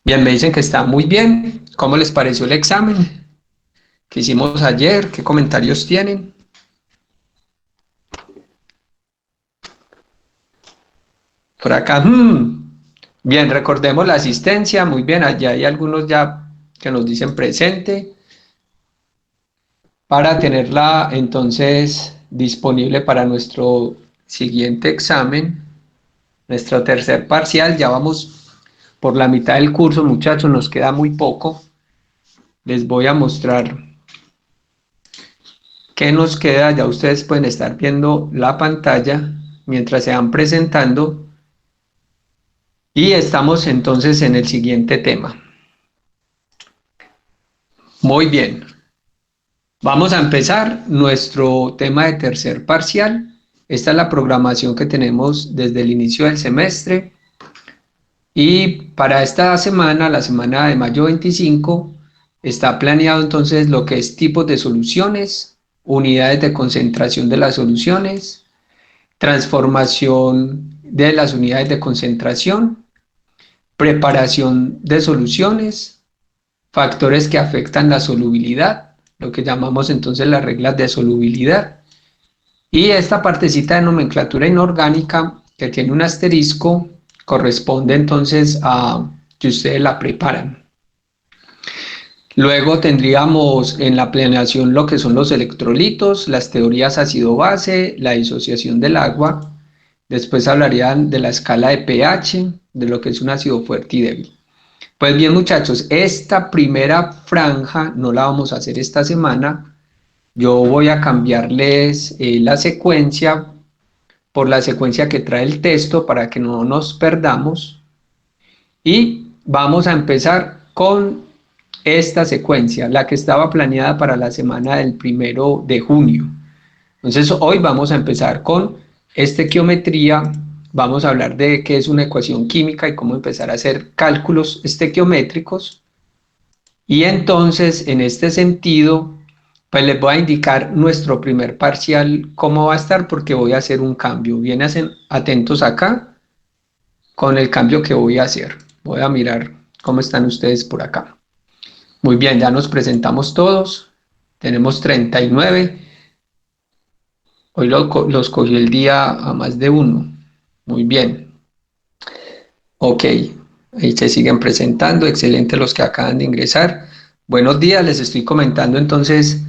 Bien, me dicen que está muy bien. ¿Cómo les pareció el examen que hicimos ayer? ¿Qué comentarios tienen? Por acá, bien, recordemos la asistencia. Muy bien, allá hay algunos ya que nos dicen presente para tenerla entonces disponible para nuestro siguiente examen, nuestro tercer parcial. Ya vamos por la mitad del curso, muchachos, nos queda muy poco. Les voy a mostrar qué nos queda. Ya ustedes pueden estar viendo la pantalla mientras se van presentando. Y estamos entonces en el siguiente tema. Muy bien, vamos a empezar nuestro tema de tercer parcial. Esta es la programación que tenemos desde el inicio del semestre. Y para esta semana, la semana de mayo 25, está planeado entonces lo que es tipos de soluciones, unidades de concentración de las soluciones, transformación de las unidades de concentración, preparación de soluciones, factores que afectan la solubilidad, lo que llamamos entonces las reglas de solubilidad. Y esta partecita de nomenclatura inorgánica que tiene un asterisco corresponde entonces a que ustedes la preparan. Luego tendríamos en la planeación lo que son los electrolitos, las teorías ácido-base, la disociación del agua. Después hablarían de la escala de pH, de lo que es un ácido fuerte y débil. Pues bien, muchachos, esta primera franja no la vamos a hacer esta semana. Yo voy a cambiarles la secuencia por la secuencia que trae el texto para que no nos perdamos. Y vamos a empezar con esta secuencia, la que estaba planeada para la semana del 1 de junio. Entonces, hoy vamos a empezar con estequiometría. Vamos a hablar de qué es una ecuación química y cómo empezar a hacer cálculos estequiométricos. Y entonces, en este sentido, pues les voy a indicar nuestro primer parcial, cómo va a estar, porque voy a hacer un cambio. Bien, atentos acá con el cambio que voy a hacer. Voy a mirar cómo están ustedes por acá. Muy bien, ya nos presentamos todos. Tenemos 39. Hoy los cogí el día a más de uno. Muy bien. Ok, ahí se siguen presentando. Excelente los que acaban de ingresar. Buenos días, les estoy comentando entonces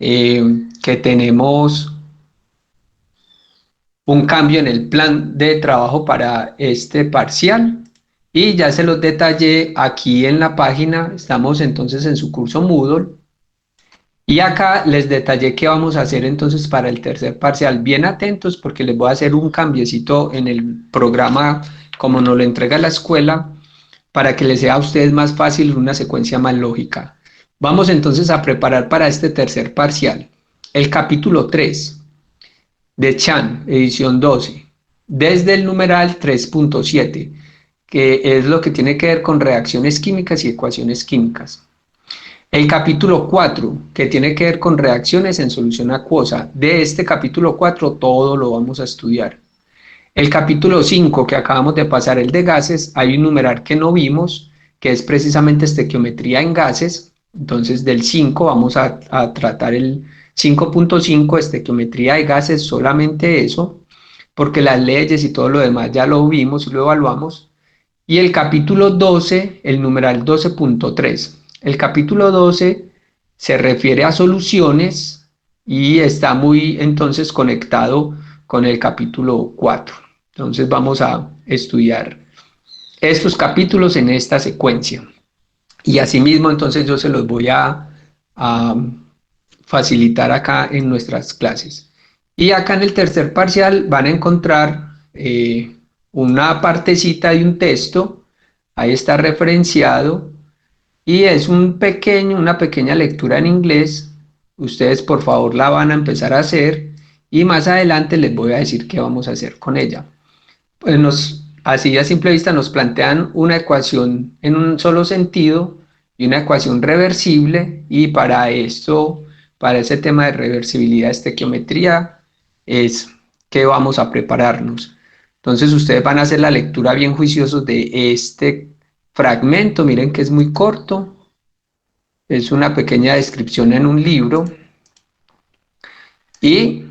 que tenemos un cambio en el plan de trabajo para este parcial y ya se los detallé aquí en la página. Estamos entonces en su curso Moodle y acá les detallé qué vamos a hacer entonces para el tercer parcial. Bien atentos porque les voy a hacer un cambiecito en el programa como nos lo entrega la escuela para que les sea a ustedes más fácil una secuencia más lógica. Vamos entonces a preparar para este tercer parcial el capítulo 3 de Chan, edición 12, desde el numeral 3.7, que es lo que tiene que ver con reacciones químicas y ecuaciones químicas. El capítulo 4, que tiene que ver con reacciones en solución acuosa. De este capítulo 4 todo lo vamos a estudiar. El capítulo 5, que acabamos de pasar, el de gases, hay un numeral que no vimos, que es precisamente estequiometría en gases. Entonces, del 5 vamos a tratar el 5.5, estequiometría de gases, solamente eso, porque las leyes y todo lo demás ya lo vimos y lo evaluamos. Y el capítulo 12, el numeral 12.3. El capítulo 12 se refiere a soluciones y está muy entonces conectado con el capítulo 4. Entonces vamos a estudiar estos capítulos en esta secuencia. Y asimismo entonces yo se los voy a facilitar acá en nuestras clases. Y acá en el tercer parcial van a encontrar una partecita de un texto, ahí está referenciado, y es una pequeña lectura en inglés. Ustedes por favor la van a empezar a hacer y más adelante les voy a decir qué vamos a hacer con ella. Pues así a simple vista nos plantean una ecuación en un solo sentido y una ecuación reversible, y para esto, para ese tema de reversibilidad, estequiometría, es que vamos a prepararnos. Entonces ustedes van a hacer la lectura bien juiciosos de este fragmento, miren que es muy corto, es una pequeña descripción en un libro y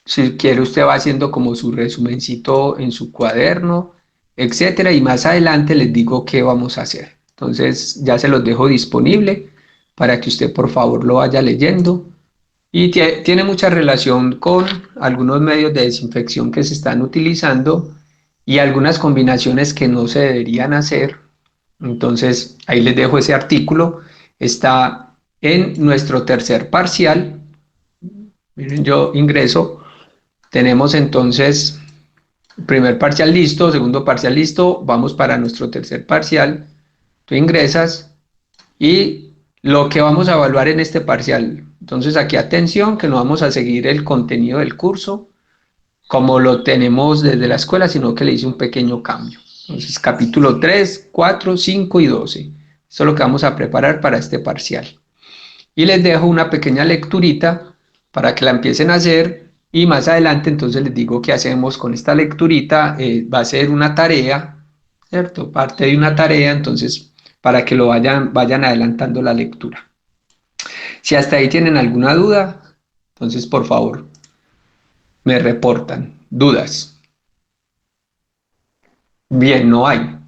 si quiere usted va haciendo como su resumencito en su cuaderno, etcétera, y más adelante les digo qué vamos a hacer. Entonces ya se los dejo disponible para que usted por favor lo vaya leyendo y tiene mucha relación con algunos medios de desinfección que se están utilizando y algunas combinaciones que no se deberían hacer. Entonces ahí les dejo ese artículo, está en nuestro tercer parcial. Miren, yo ingreso. Tenemos entonces primer parcial listo, segundo parcial listo, vamos para nuestro tercer parcial. Tú ingresas y lo que vamos a evaluar en este parcial. Entonces aquí atención que no vamos a seguir el contenido del curso como lo tenemos desde la escuela, sino que le hice un pequeño cambio. Entonces capítulo 3, 4, 5 y 12. Eso es lo que vamos a preparar para este parcial. Y les dejo una pequeña lecturita para que la empiecen a hacer y más adelante entonces les digo qué hacemos con esta lecturita. Va a ser una tarea, ¿cierto? Parte de una tarea, entonces para que lo vayan adelantando la lectura. Si hasta ahí tienen alguna duda, entonces por favor me reportan. ¿Dudas? Bien, no hay.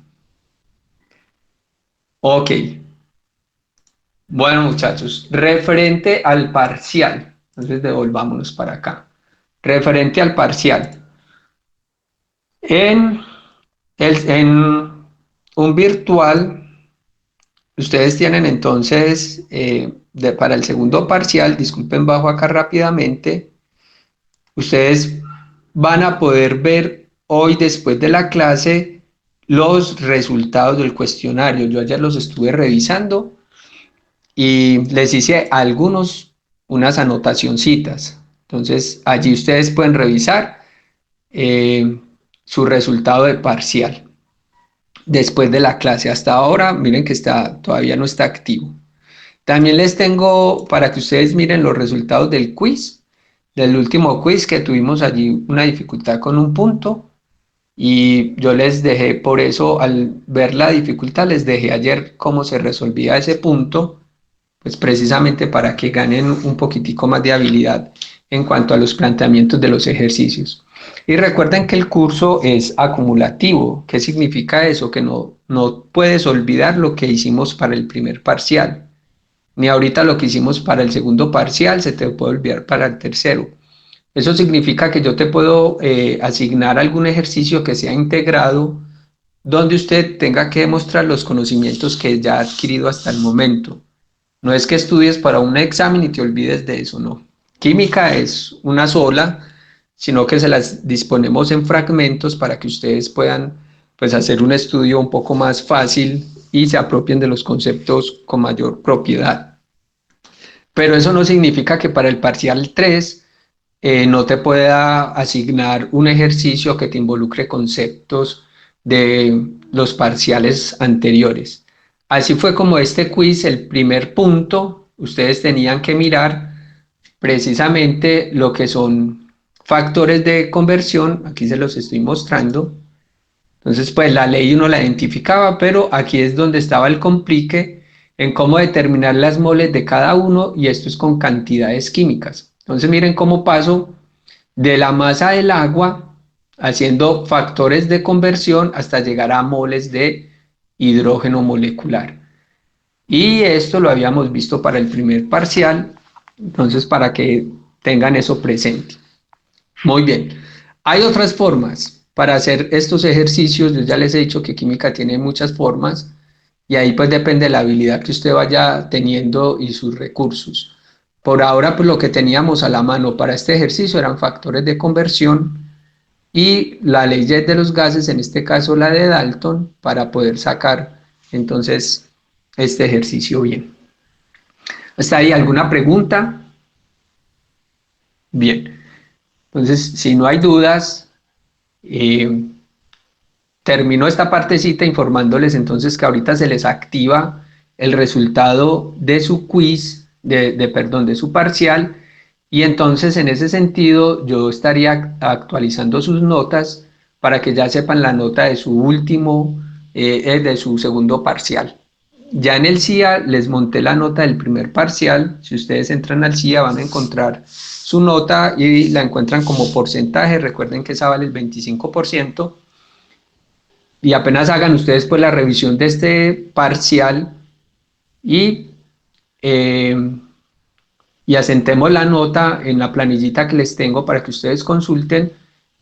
Ok. Bueno, muchachos, referente al parcial, entonces devolvámonos para acá. Referente al parcial. En, en un virtual, ustedes tienen entonces, para el segundo parcial, disculpen, bajo acá rápidamente, ustedes van a poder ver hoy, después de la clase, los resultados del cuestionario. Yo ayer los estuve revisando y les hice unas anotacioncitas. Entonces, allí ustedes pueden revisar eh, su resultado de parcial después de la clase. Hasta ahora, miren que todavía no está activo. También les tengo para que ustedes miren los resultados del quiz, del último quiz que tuvimos allí una dificultad con un punto y yo les dejé, por eso al ver la dificultad, les dejé ayer cómo se resolvía ese punto, pues precisamente para que ganen un poquitico más de habilidad en cuanto a los planteamientos de los ejercicios. Y recuerden que el curso es acumulativo. ¿Qué significa eso? Que no puedes olvidar lo que hicimos para el primer parcial, ni ahorita lo que hicimos para el segundo parcial se te puede olvidar para el tercero. Eso significa que yo te puedo asignar algún ejercicio que sea integrado donde usted tenga que demostrar los conocimientos que ya ha adquirido hasta el momento. No es que estudies para un examen y te olvides de eso, no. Química es una sola, sino que se las disponemos en fragmentos para que ustedes puedan pues, hacer un estudio un poco más fácil y se apropien de los conceptos con mayor propiedad. Pero eso no significa que para el parcial 3 no te pueda asignar un ejercicio que te involucre conceptos de los parciales anteriores. Así fue como este quiz, el primer punto, ustedes tenían que mirar precisamente lo que son factores de conversión, aquí se los estoy mostrando. Entonces, pues la ley uno la identificaba, pero aquí es donde estaba el complique en cómo determinar las moles de cada uno y esto es con cantidades químicas. Entonces, miren cómo paso de la masa del agua haciendo factores de conversión hasta llegar a moles de hidrógeno molecular. Y esto lo habíamos visto para el primer parcial, entonces para que tengan eso presente. Muy bien. Hay otras formas para hacer estos ejercicios. Yo ya les he dicho que química tiene muchas formas y ahí pues depende de la habilidad que usted vaya teniendo y sus recursos. Por ahora pues lo que teníamos a la mano para este ejercicio eran factores de conversión y la ley de los gases, en este caso la de Dalton, para poder sacar entonces este ejercicio bien. ¿Hasta ahí alguna pregunta? Bien. Entonces, si no hay dudas, eh, termino esta partecita informándoles entonces que ahorita se les activa el resultado de su quiz, perdón, de su parcial, y entonces en ese sentido yo estaría actualizando sus notas para que ya sepan la nota de su último de su segundo parcial. Ya en el CIA les monté la nota del primer parcial. Si ustedes entran al CIA van a encontrar su nota y la encuentran como porcentaje. Recuerden que esa vale el 25%. Y apenas hagan ustedes pues la revisión de este parcial y, eh, y asentemos la nota en la planillita que les tengo para que ustedes consulten.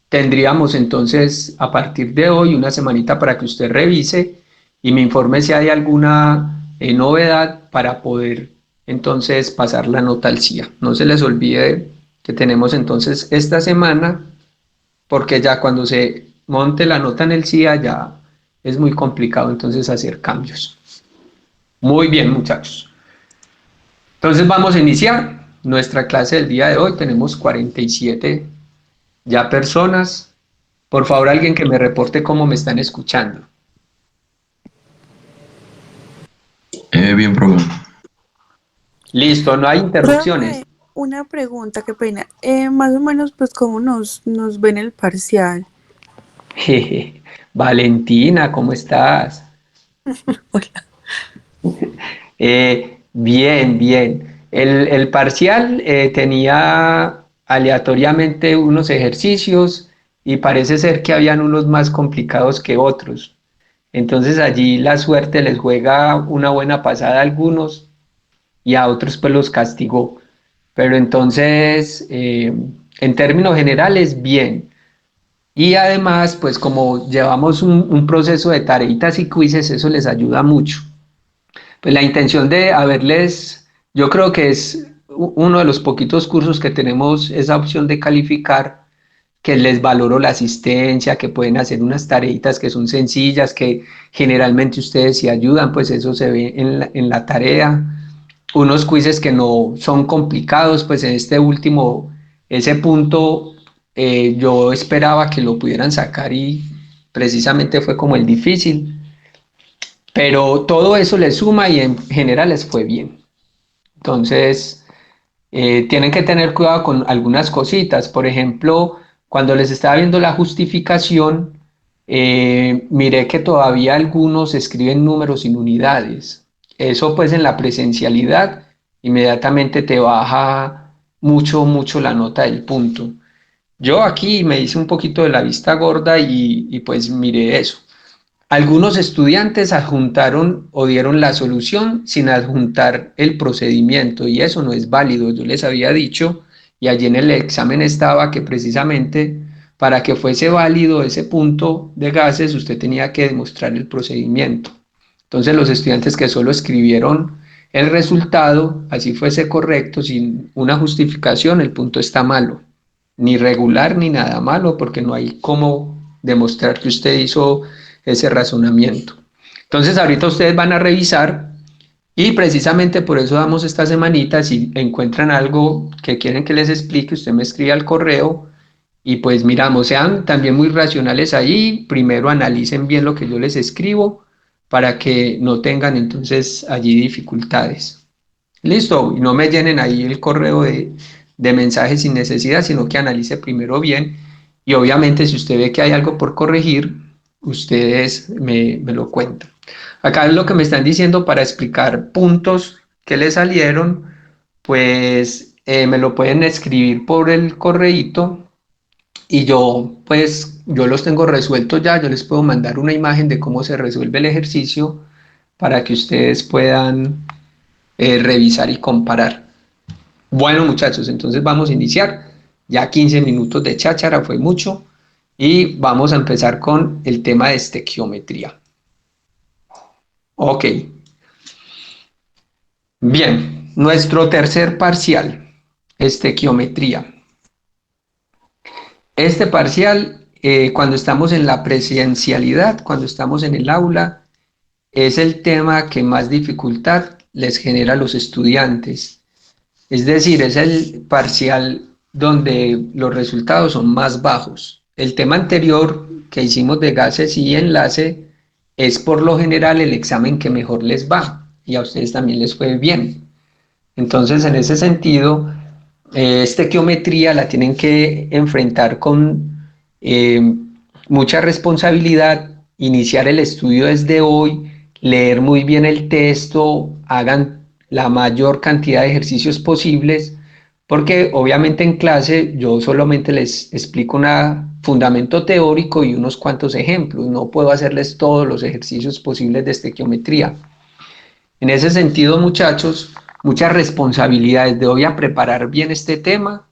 Tendríamos entonces a partir de hoy una semanita para que usted revise y me informe si hay alguna novedad para poder entonces pasar la nota al CIA. No se les olvide que tenemos entonces esta semana, porque ya cuando se monte la nota en el CIA ya es muy complicado entonces hacer cambios. Muy bien, muchachos. Entonces vamos a iniciar nuestra clase del día de hoy. Tenemos 47 ya personas. Por favor, alguien que me reporte cómo me están escuchando. Bien, profe. Listo, no hay interrupciones. Profe, una pregunta, qué pena. Más o menos, pues, ¿cómo nos ven el parcial? Jeje. Valentina, ¿cómo estás? Hola. Bien, bien. El parcial tenía aleatoriamente unos ejercicios y parece ser que habían unos más complicados que otros. Entonces allí la suerte les juega una buena pasada a algunos y a otros pues los castigó. Pero entonces, en términos generales, bien. Y además, pues como llevamos un proceso de tareitas y quizzes, eso les ayuda mucho. Pues la intención de haberles, yo creo que es uno de los poquitos cursos que tenemos esa opción de calificar, que les valoro la asistencia, que pueden hacer unas tareitas que son sencillas, que generalmente ustedes si ayudan, pues eso se ve en la tarea. Unos quizzes que no son complicados, pues en este último, ese punto yo esperaba que lo pudieran sacar y precisamente fue como el difícil, pero todo eso les suma y en general les fue bien. Entonces, tienen que tener cuidado con algunas cositas. Por ejemplo, cuando les estaba viendo la justificación, miré que todavía algunos escriben números sin unidades. Eso pues en la presencialidad inmediatamente te baja mucho, mucho la nota del punto. Yo aquí me hice un poquito de la vista gorda y pues miré eso. Algunos estudiantes adjuntaron o dieron la solución sin adjuntar el procedimiento y eso no es válido. Yo les había dicho y allí en el examen estaba que precisamente para que fuese válido ese punto de gases usted tenía que demostrar el procedimiento. Entonces los estudiantes que solo escribieron el resultado, así fuese correcto, sin una justificación, el punto está malo. Ni regular ni nada malo porque no hay cómo demostrar que usted hizo ese razonamiento. Entonces ahorita ustedes van a revisar y precisamente por eso damos esta semanita. Si encuentran algo que quieren que les explique, usted me escribe al correo y pues miramos, sean también muy racionales ahí, primero analicen bien lo que yo les escribo para que no tengan entonces allí dificultades. Listo, y no me llenen ahí el correo de mensajes sin necesidad, sino que analice primero bien y obviamente si usted ve que hay algo por corregir, ustedes me lo cuentan. Acá es lo que me están diciendo para explicar puntos que le salieron, pues me lo pueden escribir por el correíto y yo pues yo los tengo resueltos ya, yo les puedo mandar una imagen de cómo se resuelve el ejercicio para que ustedes puedan revisar y comparar. Bueno, muchachos, entonces vamos a iniciar. Ya 15 minutos de cháchara fue mucho y vamos a empezar con el tema de estequiometría. Ok. Bien, nuestro tercer parcial, estequiometría. Este parcial, cuando estamos en la presencialidad, cuando estamos en el aula, es el tema que más dificultad les genera a los estudiantes. Es decir, es el parcial donde los resultados son más bajos. El tema anterior que hicimos de gases y enlace es por lo general el examen que mejor les va y a ustedes también les fue bien. Entonces, en ese sentido, estequiometría la tienen que enfrentar con mucha responsabilidad iniciar el estudio desde hoy, leer muy bien el texto, hagan la mayor cantidad de ejercicios posibles, porque obviamente en clase yo solamente les explico un fundamento teórico y unos cuantos ejemplos, no puedo hacerles todos los ejercicios posibles de estequiometría. En ese sentido, muchachos, muchas responsabilidades de hoy a preparar bien este tema.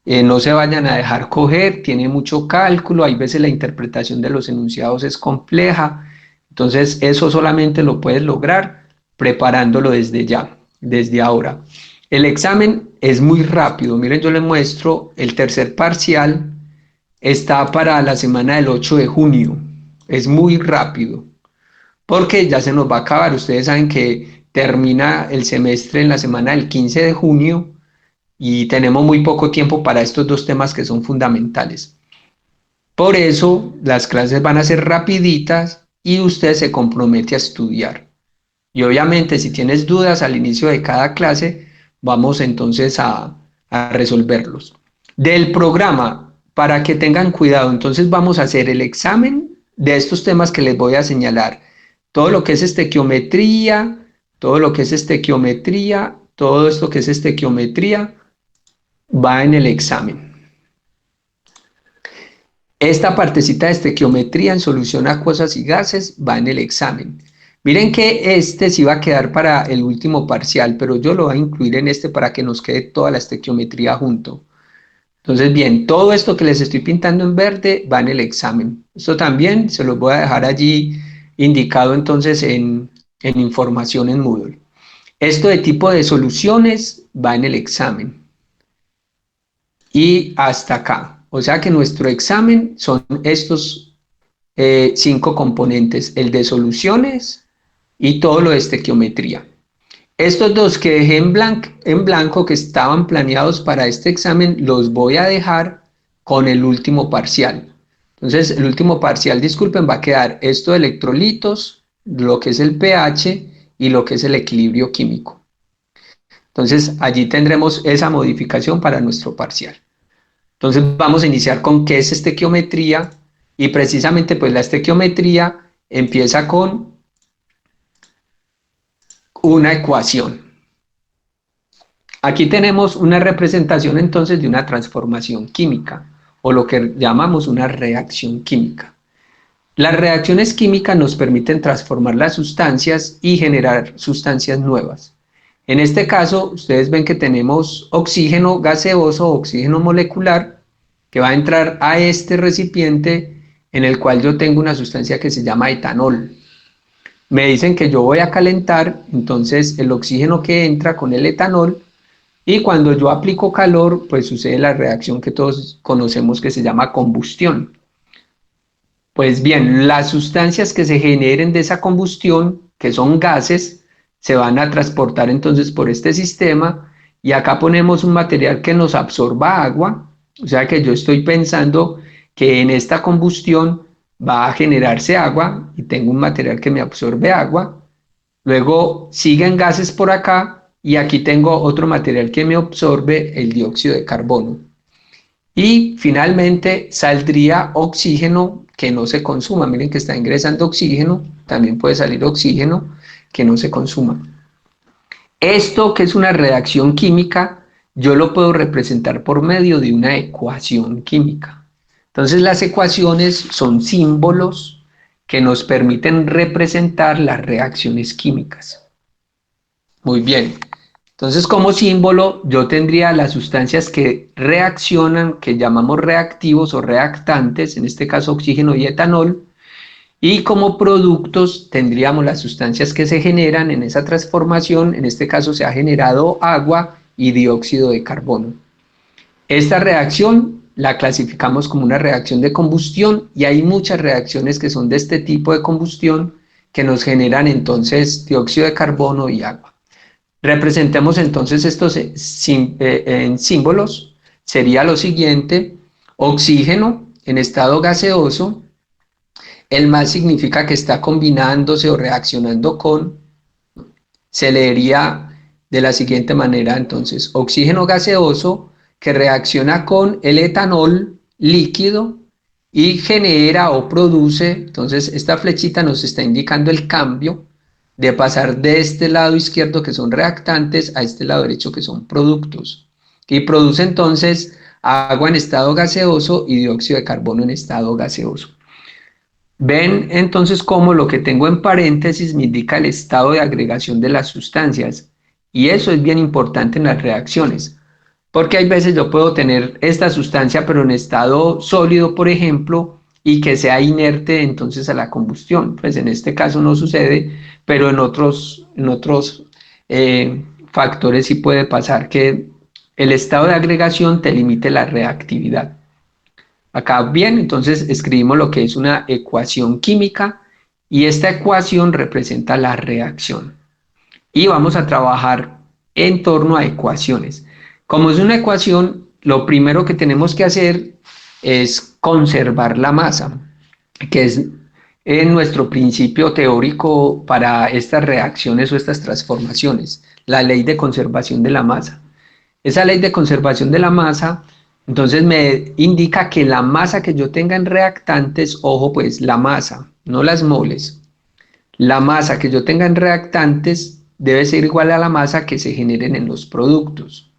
No se vayan a dejar coger, tiene mucho cálculo, hay veces la interpretación de los enunciados es compleja, entonces eso solamente lo puedes lograr preparándolo desde ya, desde ahora. El examen es muy rápido, miren, yo les muestro, el tercer parcial está para la semana del 8 de junio, es muy rápido, porque ya se nos va a acabar, ustedes saben que termina el semestre en la semana del 15 de junio, y tenemos muy poco tiempo para estos dos temas que son fundamentales. Por eso las clases van a ser rapiditas y usted se compromete a estudiar. Y obviamente si tienes dudas al inicio de cada clase, vamos entonces a resolverlos. Del programa, para que tengan cuidado, entonces vamos a hacer el examen de estos temas que les voy a señalar. Todo lo que es estequiometría, todo lo que es estequiometría, todo esto que es estequiometría, va en el examen. Esta partecita de estequiometría en solución a acuosas y gases va en el examen. Miren que este sí va a quedar para el último parcial, pero yo lo voy a incluir en este para que nos quede toda la estequiometría junto. Entonces, bien, todo esto que les estoy pintando en verde va en el examen. Esto también se los voy a dejar allí indicado entonces en información en Moodle. Esto de tipo de soluciones va en el examen. Y hasta acá. O sea que nuestro examen son estos 5 componentes, el de soluciones y todo lo de estequiometría. Estos dos que dejé en blanco que estaban planeados para este examen, los voy a dejar con el último parcial. Entonces, el último parcial, disculpen, va a quedar esto de electrolitos, lo que es el pH y lo que es el equilibrio químico. Entonces, allí tendremos esa modificación para nuestro parcial. Entonces vamos a iniciar con qué es estequiometría y precisamente pues la estequiometría empieza con una ecuación. Aquí tenemos una representación entonces de una transformación química o lo que llamamos una reacción química. Las reacciones químicas nos permiten transformar las sustancias y generar sustancias nuevas. En este caso, ustedes ven que tenemos oxígeno gaseoso, oxígeno molecular, que va a entrar a este recipiente en el cual yo tengo una sustancia que se llama etanol. Me dicen que yo voy a calentar, entonces el oxígeno que entra con el etanol, y cuando yo aplico calor, pues sucede la reacción que todos conocemos que se llama combustión. Pues bien, las sustancias que se generen de esa combustión, que son gases, se van a transportar entonces por este sistema y acá ponemos un material que nos absorba agua, o sea que yo estoy pensando que en esta combustión va a generarse agua y tengo un material que me absorbe agua, luego siguen gases por acá y aquí tengo otro material que me absorbe el dióxido de carbono. Y finalmente saldría oxígeno que no se consuma. Miren que está ingresando oxígeno, también puede salir oxígeno que no se consuma. Esto que es una reacción química, yo lo puedo representar por medio de una ecuación química. Entonces las ecuaciones son símbolos que nos permiten representar las reacciones químicas. Muy bien. Entonces, como símbolo, yo tendría las sustancias que reaccionan, que llamamos reactivos o reactantes, en este caso oxígeno y etanol, y como productos tendríamos las sustancias que se generan en esa transformación, en este caso se ha generado agua y dióxido de carbono. Esta reacción la clasificamos como una reacción de combustión y hay muchas reacciones que son de este tipo de combustión que nos generan entonces dióxido de carbono y agua. Representemos entonces estos en símbolos. Sería lo siguiente: oxígeno en estado gaseoso, el más significa que está combinándose o reaccionando con, se leería de la siguiente manera entonces: oxígeno gaseoso que reacciona con el etanol líquido y genera o produce. Entonces esta flechita nos está indicando el cambio de pasar de este lado izquierdo, que son reactantes, a este lado derecho, que son productos. Y produce entonces agua en estado gaseoso y dióxido de carbono en estado gaseoso. Ven entonces cómo lo que tengo en paréntesis me indica el estado de agregación de las sustancias. Y eso es bien importante en las reacciones, porque hay veces yo puedo tener esta sustancia pero en estado sólido, por ejemplo, y que sea inerte entonces a la combustión. Pues en este caso no sucede, pero en otros factores sí puede pasar que el estado de agregación te limite la reactividad. Acá bien, entonces escribimos lo que es una ecuación química y esta ecuación representa la reacción. Y vamos a trabajar en torno a ecuaciones. Como es una ecuación, lo primero que tenemos que hacer es conservar la masa, que es en nuestro principio teórico para estas reacciones o estas transformaciones, la ley de conservación de la masa. Esa ley de conservación de la masa, entonces me indica que la masa que yo tenga en reactantes, ojo pues, la masa, no las moles, la masa que yo tenga en reactantes debe ser igual a la masa que se generen en los productos.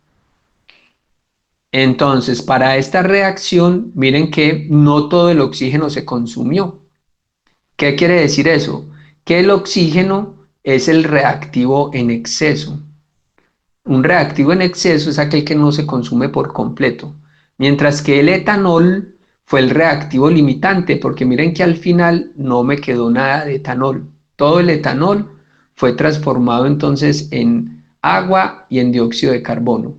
Entonces, para esta reacción, miren que no todo el oxígeno se consumió. ¿Qué quiere decir eso? Que el oxígeno es el reactivo en exceso. Un reactivo en exceso es aquel que no se consume por completo, mientras que el etanol fue el reactivo limitante, porque miren que al final no me quedó nada de etanol. Todo el etanol fue transformado entonces en agua y en dióxido de carbono.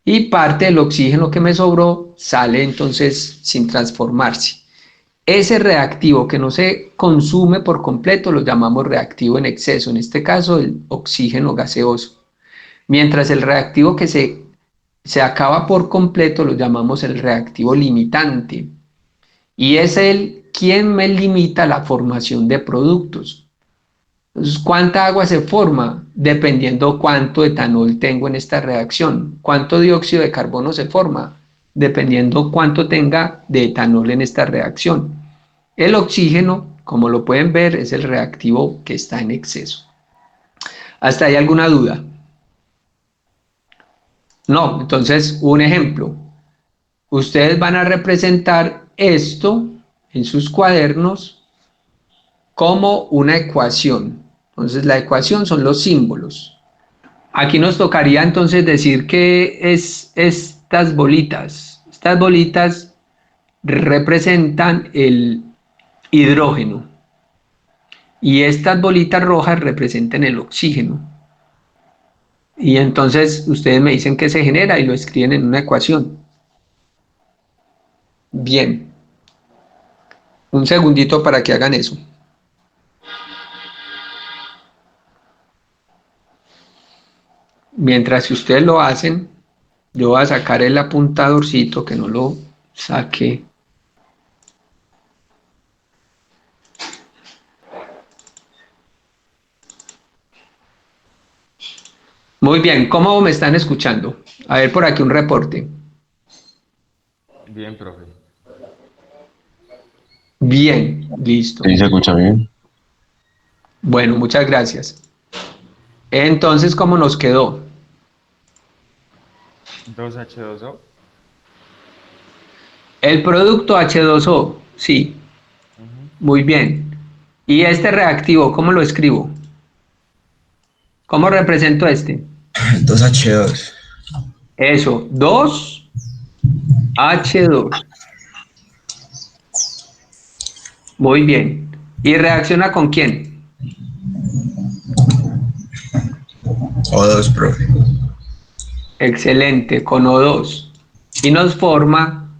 Y parte del oxígeno que me sobró sale entonces sin transformarse. Ese reactivo que no se consume por completo lo llamamos reactivo en exceso, en este caso el oxígeno gaseoso. Mientras el reactivo que se acaba por completo lo llamamos el reactivo limitante. Y es el quien me limita la formación de productos. Entonces, ¿cuánta agua se forma? Dependiendo cuánto etanol tengo en esta reacción. ¿Cuánto dióxido de carbono se forma? Dependiendo cuánto tenga de etanol en esta reacción. El oxígeno, como lo pueden ver, es el reactivo que está en exceso. ¿Hasta ahí alguna duda? No, entonces un ejemplo. Ustedes van a representar esto en sus cuadernos como una ecuación. Entonces la ecuación son los símbolos. Aquí nos tocaría entonces decir que es estas bolitas. Estas bolitas representan el hidrógeno y estas bolitas rojas representan el oxígeno. Y entonces ustedes me dicen que se genera y lo escriben en una ecuación. Bien, un segundito para que hagan eso. Mientras que ustedes lo hacen, yo voy a sacar el apuntadorcito, que no lo saqué. Muy bien, ¿cómo me están escuchando? A ver por aquí un reporte. Bien, profe. Bien, listo. Sí, se escucha bien. Bueno, muchas gracias. Entonces, ¿cómo nos quedó? 2H2O. El producto H2O, sí, Ujú. muy bien. ¿Y este reactivo, cómo lo escribo? ¿Cómo represento este? 2H2. Eso, 2H2. Muy bien. ¿Y reacciona con quién? O2, profe. Excelente, con O2. Y nos forma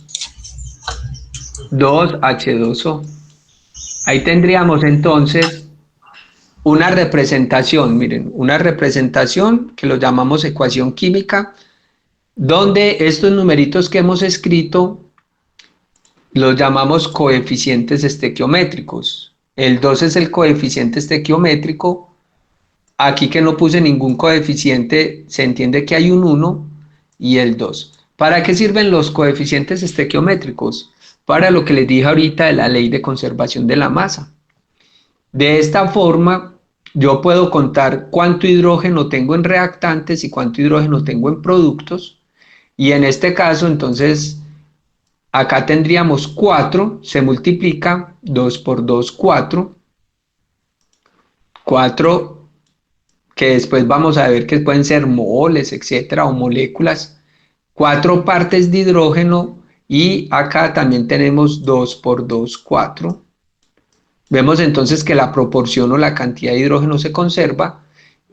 2H2O. Ahí tendríamos entonces una representación, miren, una representación que lo llamamos ecuación química, donde estos numeritos que hemos escrito los llamamos coeficientes estequiométricos. El 2 es el coeficiente estequiométrico. Aquí que no puse ningún coeficiente, se entiende que hay un 1 y el 2. ¿Para qué sirven los coeficientes estequiométricos? para lo que les dije ahorita de la ley de conservación de la masa. De esta forma, yo puedo contar cuánto hidrógeno tengo en reactantes y cuánto hidrógeno tengo en productos. Y en este caso, entonces, acá tendríamos 4, se multiplica 2 por 2, 4. 4 que después vamos a ver que pueden ser moles, etcétera, o moléculas. 4 partes de hidrógeno y acá también tenemos 2 por 2, 4. Vemos entonces que la proporción o la cantidad de hidrógeno se conserva.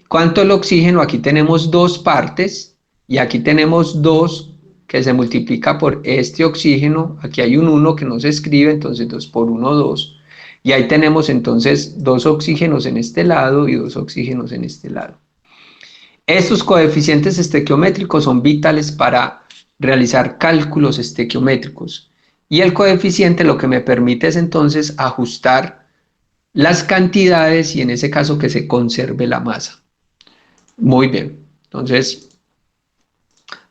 ¿Cuánto el oxígeno? Aquí tenemos 2 partes y aquí tenemos 2 que se multiplica por este oxígeno. Aquí hay un 1 que no se escribe, entonces 2 por 1, 2. Y ahí tenemos entonces 2 oxígenos en este lado y 2 oxígenos en este lado. Estos coeficientes estequiométricos son vitales para realizar cálculos estequiométricos. Y el coeficiente lo que me permite es entonces ajustar las cantidades y en ese caso que se conserve la masa. Muy bien, entonces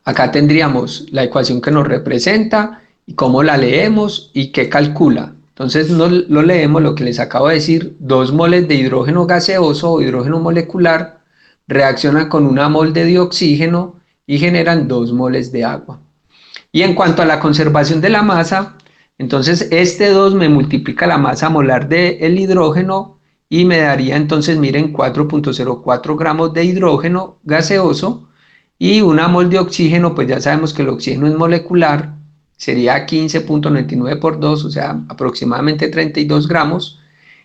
acá tendríamos la ecuación que nos representa y cómo la leemos y qué calcula. Entonces lo leemos lo que les acabo de decir: 2 moles de hidrógeno gaseoso o hidrógeno molecular reaccionan con 1 mol de oxígeno y generan 2 moles de agua. Y en cuanto a la conservación de la masa, entonces este 2 me multiplica la masa molar del hidrógeno y me daría entonces, miren, 4.04 gramos de hidrógeno gaseoso y 1 mol de oxígeno, pues ya sabemos que el oxígeno es molecular, sería 15.99 por 2, o sea, aproximadamente 32 gramos,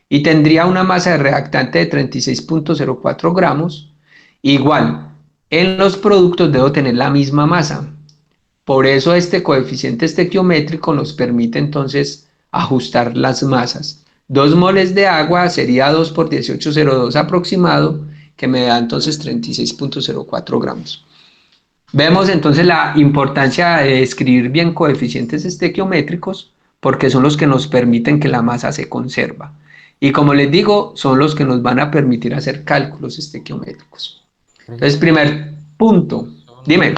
y tendría una masa de reactante de 36.04 gramos. Igual, en los productos debo tener la misma masa. Por eso este coeficiente estequiométrico nos permite entonces ajustar las masas. 2 moles de agua sería 2 por 18,02 aproximado, que me da entonces 36.04 gramos. Vemos entonces la importancia de escribir bien coeficientes estequiométricos porque son los que nos permiten que la masa se conserva. Y como les digo, son los que nos van a permitir hacer cálculos estequiométricos. Entonces, primer punto, dime.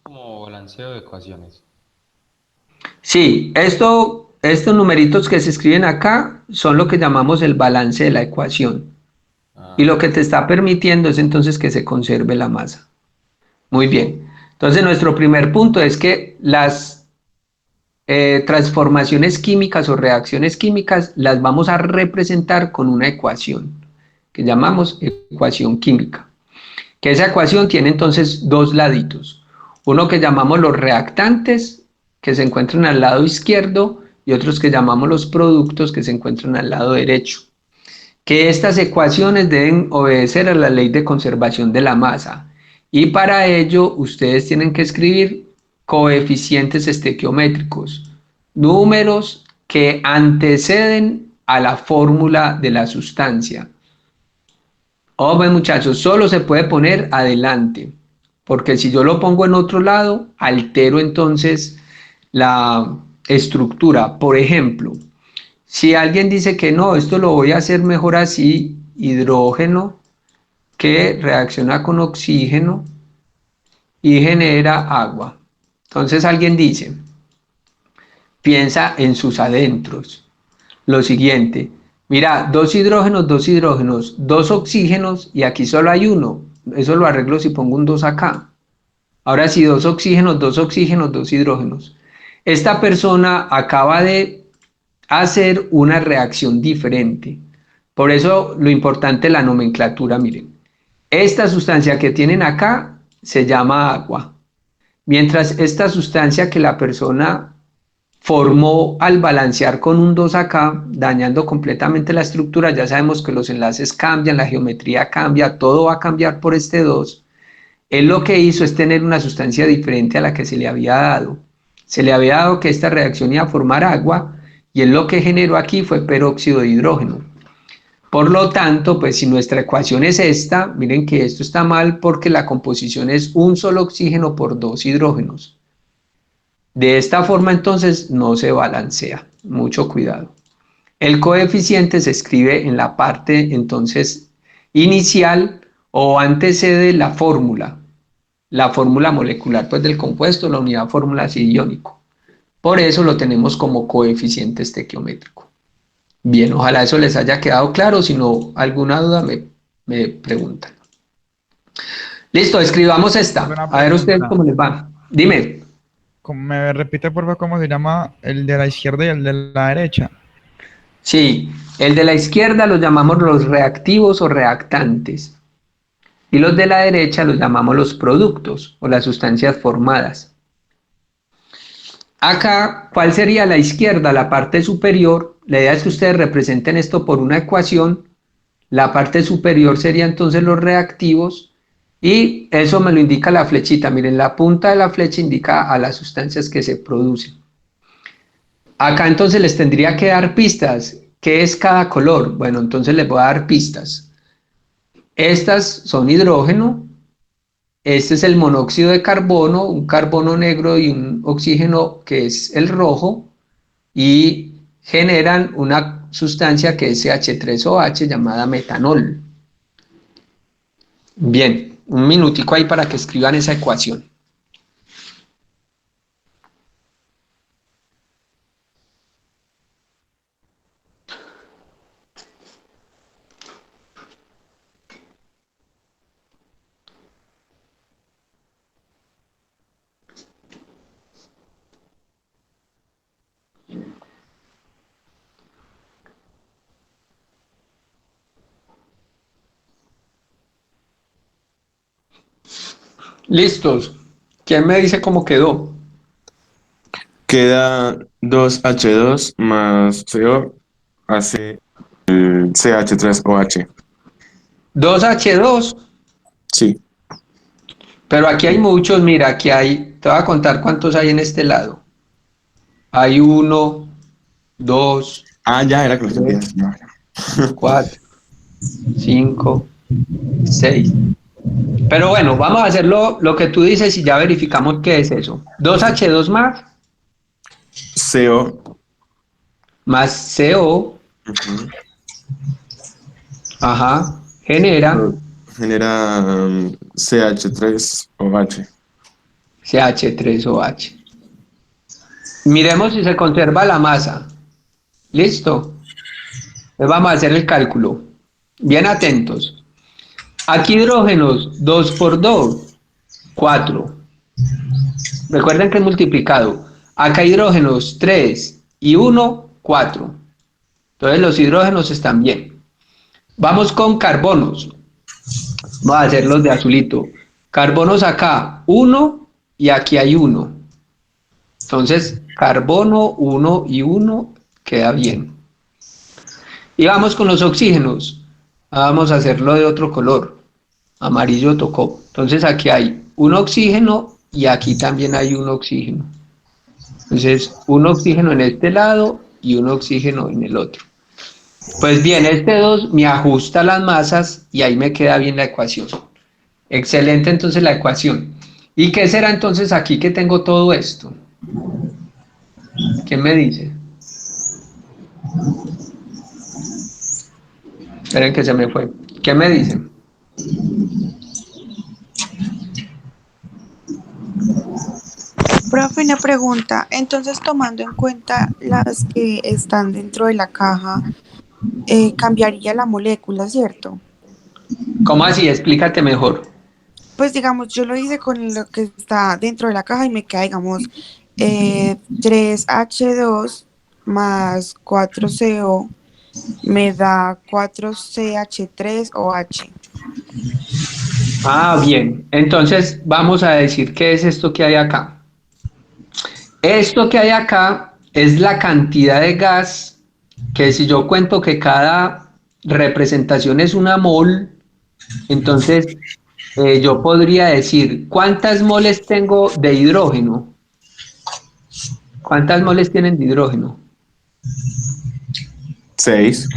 Como balanceo de ecuaciones. Sí, estos numeritos que se escriben acá son lo que llamamos el balance de la ecuación. Y lo que te está permitiendo es entonces que se conserve la masa. Muy bien. Entonces, nuestro primer punto es que las transformaciones químicas o reacciones químicas las vamos a representar con una ecuación que llamamos ecuación química. Que esa ecuación tiene entonces 2 laditos. Uno que llamamos los reactantes, que se encuentran al lado izquierdo, y otros que llamamos los productos, que se encuentran al lado derecho. Que estas ecuaciones deben obedecer a la ley de conservación de la masa. Y para ello ustedes tienen que escribir coeficientes estequiométricos, números que anteceden a la fórmula de la sustancia. Ojo, muchachos, solo se puede poner adelante, porque si yo lo pongo en otro lado, altero entonces la estructura. Por ejemplo, si alguien dice que no, esto lo voy a hacer mejor así: hidrógeno que reacciona con oxígeno y genera agua. Entonces alguien dice, piensa en sus adentros. Lo siguiente: mira, 2 hidrógenos, 2 oxígenos y aquí solo hay 1. Eso lo arreglo si pongo un 2 acá. Ahora sí, 2 oxígenos, 2 oxígenos, 2 hidrógenos. Esta persona acaba de hacer una reacción diferente. Por eso lo importante es la nomenclatura, miren. Esta sustancia que tienen acá se llama agua, mientras esta sustancia que la persona formó al balancear con un 2 acá, dañando completamente la estructura, ya sabemos que los enlaces cambian, la geometría cambia, todo va a cambiar por este 2. Él lo que hizo es tener una sustancia diferente a la que se le había dado. Se le había dado que esta reacción iba a formar agua y él lo que generó aquí fue peróxido de hidrógeno. Por lo tanto, pues si nuestra ecuación es esta, miren que esto está mal porque la composición es un solo oxígeno por 2 hidrógenos. De esta forma entonces no se balancea, mucho cuidado. El coeficiente se escribe en la parte entonces inicial o antecede la fórmula molecular pues del compuesto, la unidad fórmula ácido iónico. Por eso lo tenemos como coeficiente estequiométrico. Bien, ojalá eso les haya quedado claro. Si no, alguna duda me preguntan. Listo, escribamos esta. Una A ver ustedes pregunta. cómo les va. Dime. ¿Me repite, por favor, cómo se llama el de la izquierda y el de la derecha? Sí, el de la izquierda los llamamos los reactivos o reactantes. Y los de la derecha los llamamos los productos o las sustancias formadas. Acá, ¿cuál sería la izquierda? La parte superior. La idea es que ustedes representen esto por una ecuación. La parte superior sería entonces los reactivos y eso me lo indica la flechita. Miren, la punta de la flecha indica a las sustancias que se producen. Acá entonces les tendría que dar pistas. ¿Qué es cada color? Bueno, entonces les voy a dar pistas. Estas son hidrógeno. Este es el monóxido de carbono, un carbono negro y un oxígeno que es el rojo, y generan una sustancia que es CH3OH llamada metanol. Bien, un minutico ahí para que escriban esa ecuación. ¿Listos? ¿Quién me dice cómo quedó? Queda 2H2 más CO hace el CH3OH. 2H2, Sí. pero aquí hay muchos, mira, aquí hay, te voy a contar cuántos hay en este lado. Hay 1, 2, Ah, ya era con los 3, sentidos. Ya. 4, 5, 6. Pero bueno, vamos a hacerlo lo que tú dices y ya verificamos qué es eso. 2H2 CO. más CO, Ujú. ajá, genera Genera CH3OH. CH3OH. Miremos si se conserva la masa. ¿Listo? Entonces vamos a hacer el cálculo. Bien atentos. Aquí hidrógenos, 2 por 2, 4. Recuerden que es multiplicado. Acá hidrógenos, 3 y 1, 4. Entonces los hidrógenos están bien. Vamos con carbonos. Vamos a hacerlos de azulito. Carbonos acá, 1 y aquí hay 1. Entonces, carbono, 1 y 1 queda bien. Y vamos con los oxígenos. Vamos a hacerlo de otro color. Amarillo tocó. Entonces aquí hay un oxígeno y aquí también hay un oxígeno. Entonces, un oxígeno en este lado y un oxígeno en el otro. Pues bien, este 2 me ajusta las masas y ahí me queda bien la ecuación. Excelente entonces la ecuación. ¿Y qué será entonces aquí que tengo todo esto? ¿Quién me dice? Esperen que se me fue. ¿Qué me dicen? Profe, una pregunta. Entonces, tomando en cuenta las que están dentro de la caja, cambiaría la molécula, ¿cierto? ¿Cómo así? Explícate mejor. Pues digamos, yo lo hice con lo que está dentro de la caja y me queda, digamos, 3H2 más 4CO me da 4CH3OH. Ah, bien. Entonces vamos a decir qué es esto que hay acá. Esto que hay acá es la cantidad de gas que si yo cuento que cada representación es una mol, entonces yo podría decir cuántas moles tengo de hidrógeno. ¿Cuántas moles tienen de hidrógeno? 6.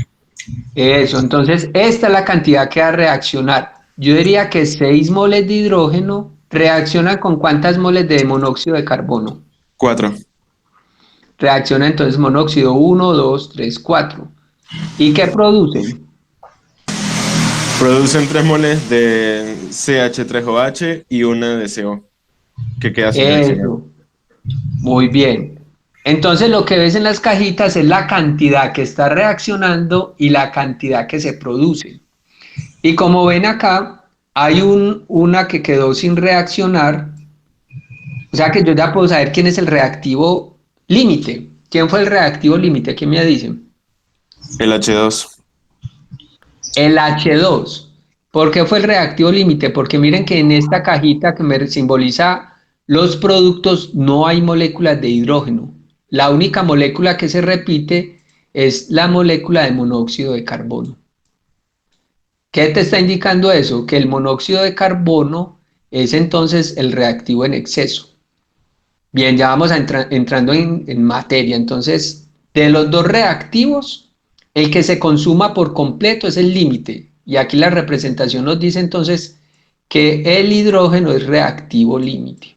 Eso, entonces esta es la cantidad que va a reaccionar. Yo diría que 6 moles de hidrógeno reaccionan con cuántas moles de monóxido de carbono. 4. Reacciona entonces monóxido 1, 2, 3, 4. ¿Y qué producen? Producen 3 moles de CH3OH y una de CO, que queda sin reaccionar. Eso, muy bien. Entonces lo que ves en las cajitas es la cantidad que está reaccionando y la cantidad que se produce. Y como ven acá, hay una que quedó sin reaccionar, o sea que yo ya puedo saber quién es el reactivo límite. ¿Quién fue el reactivo límite? ¿Quién me dicen? El H2. El H2. ¿Por qué fue el reactivo límite? Porque miren que en esta cajita que me simboliza los productos no hay moléculas de hidrógeno. La única molécula que se repite es la molécula de monóxido de carbono. ¿Qué te está indicando eso? Que el monóxido de carbono es entonces el reactivo en exceso. Bien, ya vamos a entrando en materia. Entonces, de los dos reactivos, el que se consuma por completo es el límite. Y aquí la representación nos dice entonces que el hidrógeno es reactivo límite.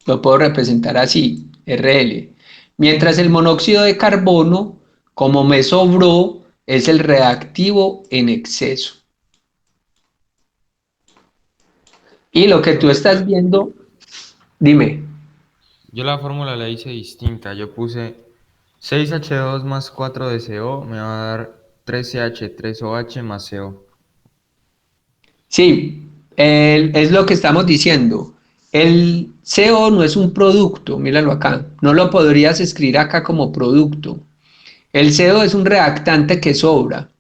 Lo puedo representar así, RL. Mientras el monóxido de carbono, como me sobró, es el reactivo en exceso. Y lo que tú estás viendo, dime. Yo la fórmula la hice distinta. Yo puse 6H2 más 4 de CO me va a dar 13H3OH más CO. Sí, es lo que estamos diciendo. El CO no es un producto, míralo acá. No lo podrías escribir acá como producto. El CO es un reactante que sobra.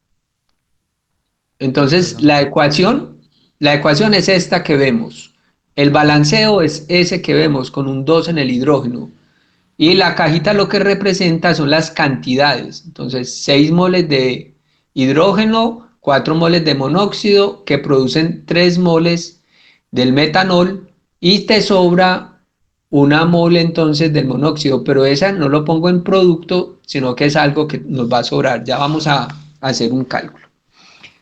Entonces, la ecuación es esta que vemos. El balanceo es ese que vemos con un 2 en el hidrógeno. Y la cajita lo que representa son las cantidades. Entonces, 6 moles de hidrógeno, 4 moles de monóxido que producen 3 moles del metanol y te sobra una mole entonces del monóxido, pero esa no lo pongo en producto, sino que es algo que nos va a sobrar. Ya vamos a hacer un cálculo.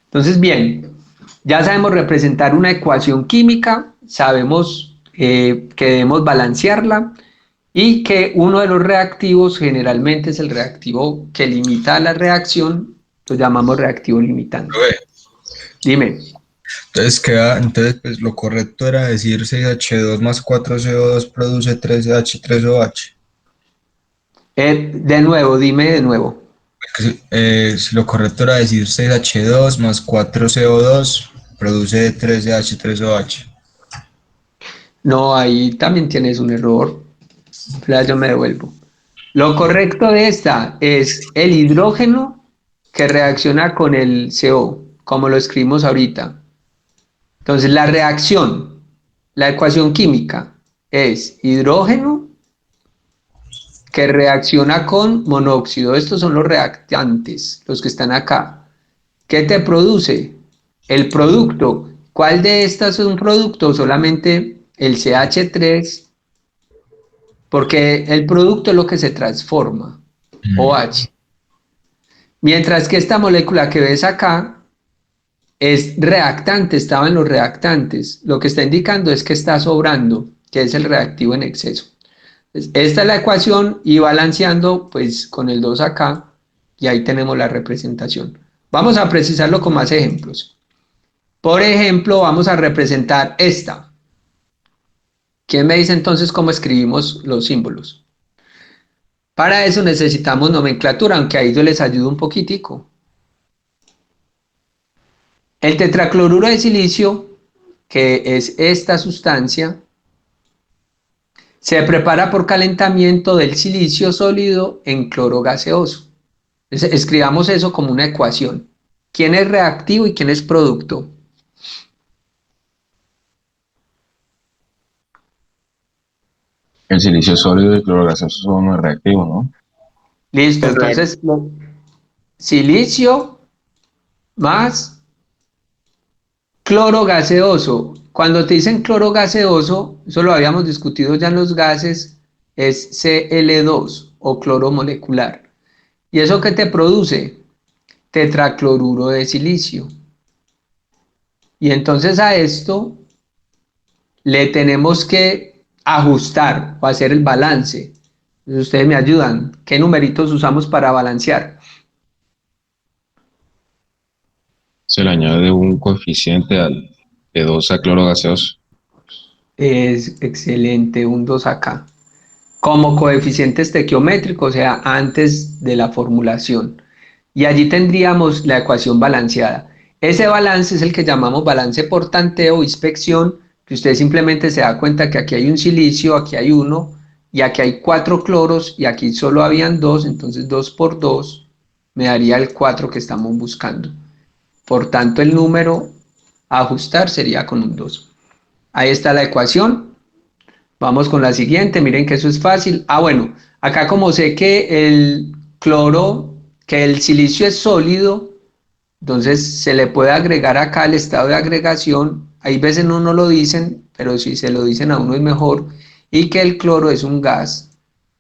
Entonces, bien, ya sabemos representar una ecuación química, sabemos que debemos balancearla y que uno de los reactivos generalmente es el reactivo que limita la reacción, lo llamamos reactivo limitante. Dime. Entonces pues lo correcto era decir 6H2 más 4CO2 produce 13H3OH. De nuevo, dime de nuevo. Si lo correcto era decir 6H2 más 4CO2 produce 13H3OH. No, ahí también tienes un error. Espera, yo me devuelvo. Lo correcto de esta es el hidrógeno que reacciona con el CO, como lo escribimos ahorita. Entonces, la reacción, la ecuación química es hidrógeno que reacciona con monóxido. Estos son los reactantes, los que están acá. ¿Qué te produce? El producto. ¿Cuál de estas es un producto? Solamente el CH3, porque el producto es lo que se transforma, OH. Mientras que esta molécula que ves acá es reactante, estaba en los reactantes. Lo que está indicando es que está sobrando, que es el reactivo en exceso. Esta es la ecuación y balanceando pues con el 2 acá y ahí tenemos la representación. Vamos a precisarlo con más ejemplos. Por ejemplo, vamos a representar esta. ¿Quién me dice entonces cómo escribimos los símbolos? Para eso necesitamos nomenclatura, aunque ahí yo les ayudo un poquitico. El tetracloruro de silicio, que es esta sustancia, se prepara por calentamiento del silicio sólido en cloro gaseoso. Entonces, escribamos eso como una ecuación. ¿Quién es reactivo y quién es producto? El silicio sólido y el cloro gaseoso son muy reactivos, ¿no? Listo, entonces silicio más cloro gaseoso. Cuando te dicen cloro gaseoso, eso lo habíamos discutido ya en los gases, es Cl2 o cloro molecular. ¿Y eso qué te produce? Tetracloruro de silicio. Y entonces a esto le tenemos que ajustar o hacer el balance. Entonces ustedes me ayudan. ¿Qué numeritos usamos para balancear? Se le añade un coeficiente de 2 a cloro gaseoso. Es excelente, un 2 acá. como coeficiente estequiométrico, o sea, antes de la formulación. Y allí tendríamos la ecuación balanceada. Ese balance es el que llamamos balance por tanteo o inspección, que usted simplemente se da cuenta que aquí hay un silicio, aquí hay uno, y aquí hay 4 cloros, y aquí solo habían 2, entonces 2 por 2 me daría el 4 que estamos buscando. Por tanto, el número a ajustar sería con un 2. Ahí está la ecuación. Vamos con la siguiente, miren que eso es fácil. Bueno, acá como sé que el cloro, que el silicio es sólido, entonces se le puede agregar acá el estado de agregación. Hay veces no nos lo dicen, pero si se lo dicen a uno es mejor. Y que el cloro es un gas.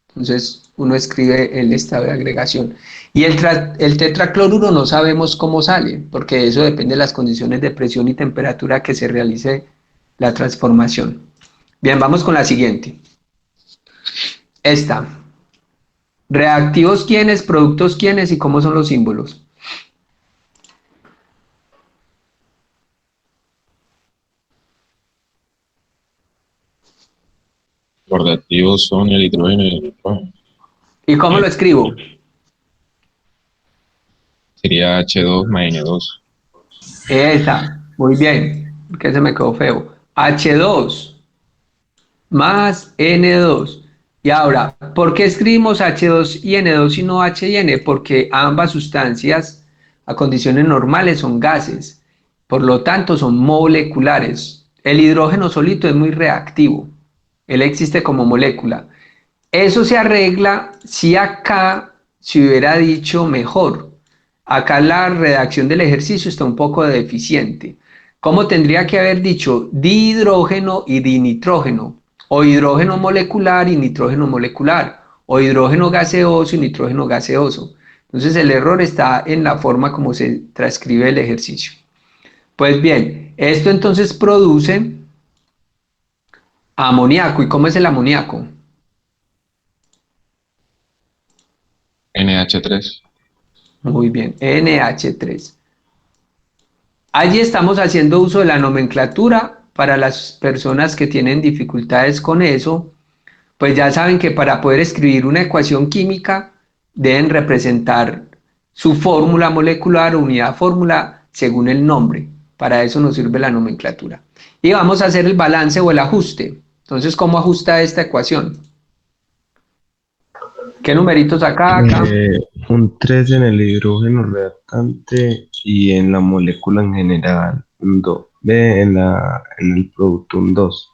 Entonces uno escribe el estado de agregación. Y el tetracloruro no sabemos cómo sale, porque eso depende de las condiciones de presión y temperatura que se realice la transformación. Bien, vamos con la siguiente. Esta. Reactivos quiénes, productos quiénes y cómo son los símbolos. Los reactivos son el hidrógeno y el nitrógeno. ¿Y cómo lo escribo? Sería H2 más N2. Esa, muy bien, porque se me quedó feo. H2 más N2. Y ahora, ¿por qué escribimos H2 y N2 y no H y N? Porque ambas sustancias a condiciones normales son gases, por lo tanto son moleculares. El hidrógeno solito es muy reactivo, él existe como molécula. Eso se arregla si acá se hubiera dicho mejor. Acá la redacción del ejercicio está un poco deficiente. ¿Cómo tendría que haber dicho dihidrógeno y dinitrógeno? O hidrógeno molecular y nitrógeno molecular. O hidrógeno gaseoso y nitrógeno gaseoso. Entonces el error está en la forma como se transcribe el ejercicio. Pues bien, esto entonces produce amoníaco. ¿Y cómo es el amoníaco? NH3. Muy bien, NH3. Allí estamos haciendo uso de la nomenclatura para las personas que tienen dificultades con eso, pues ya saben que para poder escribir una ecuación química deben representar su fórmula molecular o unidad fórmula según el nombre. Para eso nos sirve la nomenclatura. Y vamos a hacer el balance o el ajuste. Entonces, ¿cómo ajusta esta ecuación? ¿Qué numeritos acá? Un 3 en el hidrógeno reactante y en la molécula en general un 2. En el producto un 2.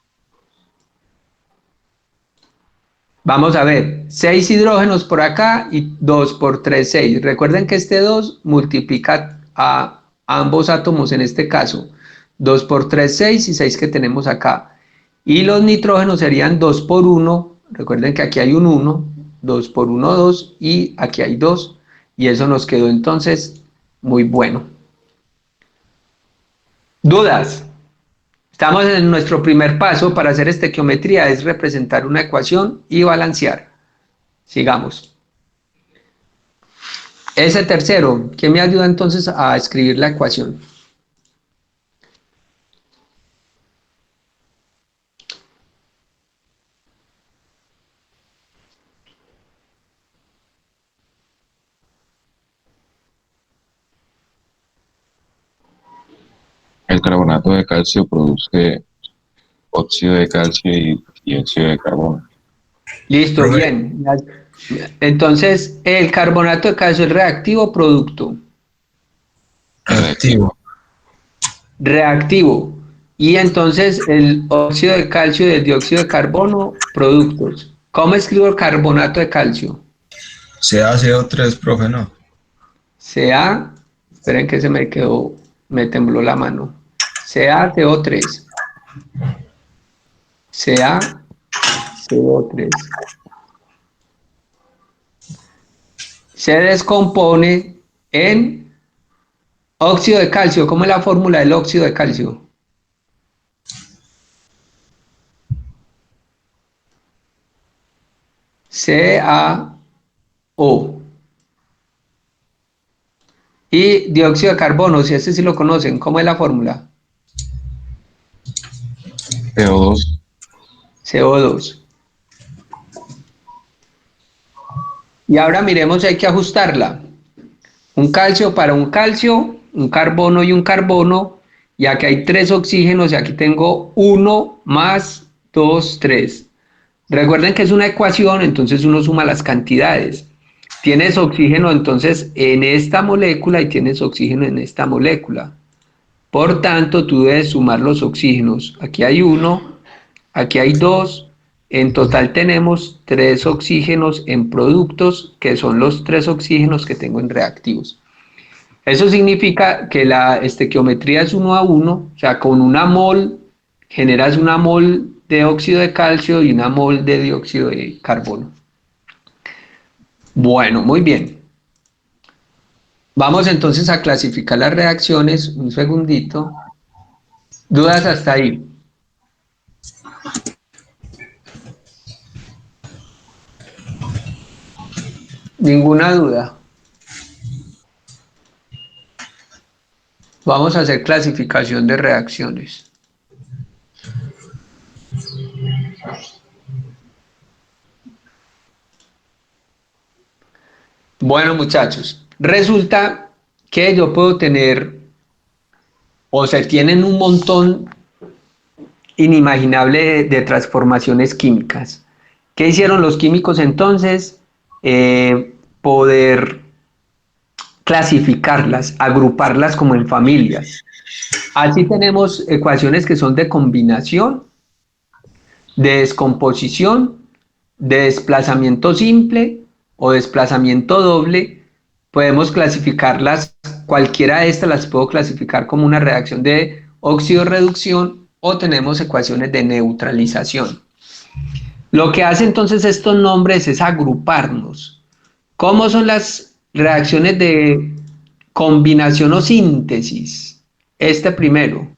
Vamos a ver, 6 hidrógenos por acá y 2 por 3, 6. Recuerden que este 2 multiplica a ambos átomos en este caso. 2 por 3, 6 y 6 que tenemos acá. Y los nitrógenos serían 2 por 1. Recuerden que aquí hay un 1, 2 por 1, 2 y aquí hay 2. Y eso nos quedó entonces muy bueno. ¿Dudas? Estamos en nuestro primer paso para hacer estequiometría, es representar una ecuación y balancear. Sigamos. Ese tercero, ¿quién me ayuda entonces a escribir la ecuación? El carbonato de calcio produce óxido de calcio y dióxido de carbono. Listo, Profe, bien. Entonces, el carbonato de calcio es reactivo o producto. activo. Reactivo. Y entonces el óxido de calcio y el dióxido de carbono, productos. ¿Cómo escribo el carbonato de calcio? CaCO3, profe, no. Ca, esperen que se me quedó, me tembló la mano. CaCO3. CaCO3. Se descompone en óxido de calcio. ¿Cómo es la fórmula del óxido de calcio? CaO. Y dióxido de carbono, si este sí lo conocen, ¿cómo es la fórmula? CO2. CO2. Y ahora miremos si hay que ajustarla. Un calcio para un calcio, un carbono y un carbono, y aquí hay 3 oxígenos y aquí tengo 1 más 2, 3. Recuerden que es una ecuación, entonces uno suma las cantidades. Tienes oxígeno entonces en esta molécula y tienes oxígeno en esta molécula. Por tanto, tú debes sumar los oxígenos. Aquí hay 1, aquí hay 2. En total tenemos 3 oxígenos en productos, que son los 3 oxígenos que tengo en reactivos. Eso significa que la estequiometría es 1 a 1, o sea, con una mol generas una mol de óxido de calcio y una mol de dióxido de carbono. Bueno, muy bien. Vamos entonces a clasificar las reacciones. Un segundito. ¿Dudas hasta ahí? Ninguna duda. Vamos a hacer clasificación de reacciones. Bueno, muchachos, resulta que yo puedo tener, o se tienen un montón inimaginable de transformaciones químicas. ¿Qué hicieron los químicos entonces? Poder clasificarlas, agruparlas como en familias. Así tenemos ecuaciones que son de combinación, de descomposición, de desplazamiento simple o desplazamiento doble. Podemos clasificarlas, cualquiera de estas las puedo clasificar como una reacción de óxido-reducción o tenemos ecuaciones de neutralización. Lo que hace entonces estos nombres es agruparnos. ¿Cómo son las reacciones de combinación o síntesis? Este primero,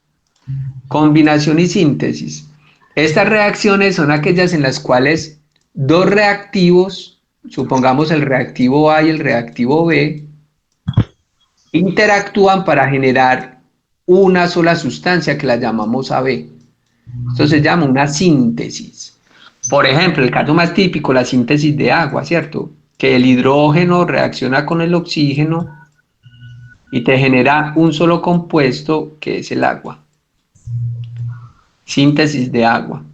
combinación y síntesis. Estas reacciones son aquellas en las cuales dos reactivos, supongamos el reactivo A y el reactivo B, interactúan para generar una sola sustancia que la llamamos AB. Esto se llama una síntesis. Por ejemplo, el caso más típico, la síntesis de agua, ¿cierto? Que el hidrógeno reacciona con el oxígeno y te genera un solo compuesto que es el agua. Síntesis de agua.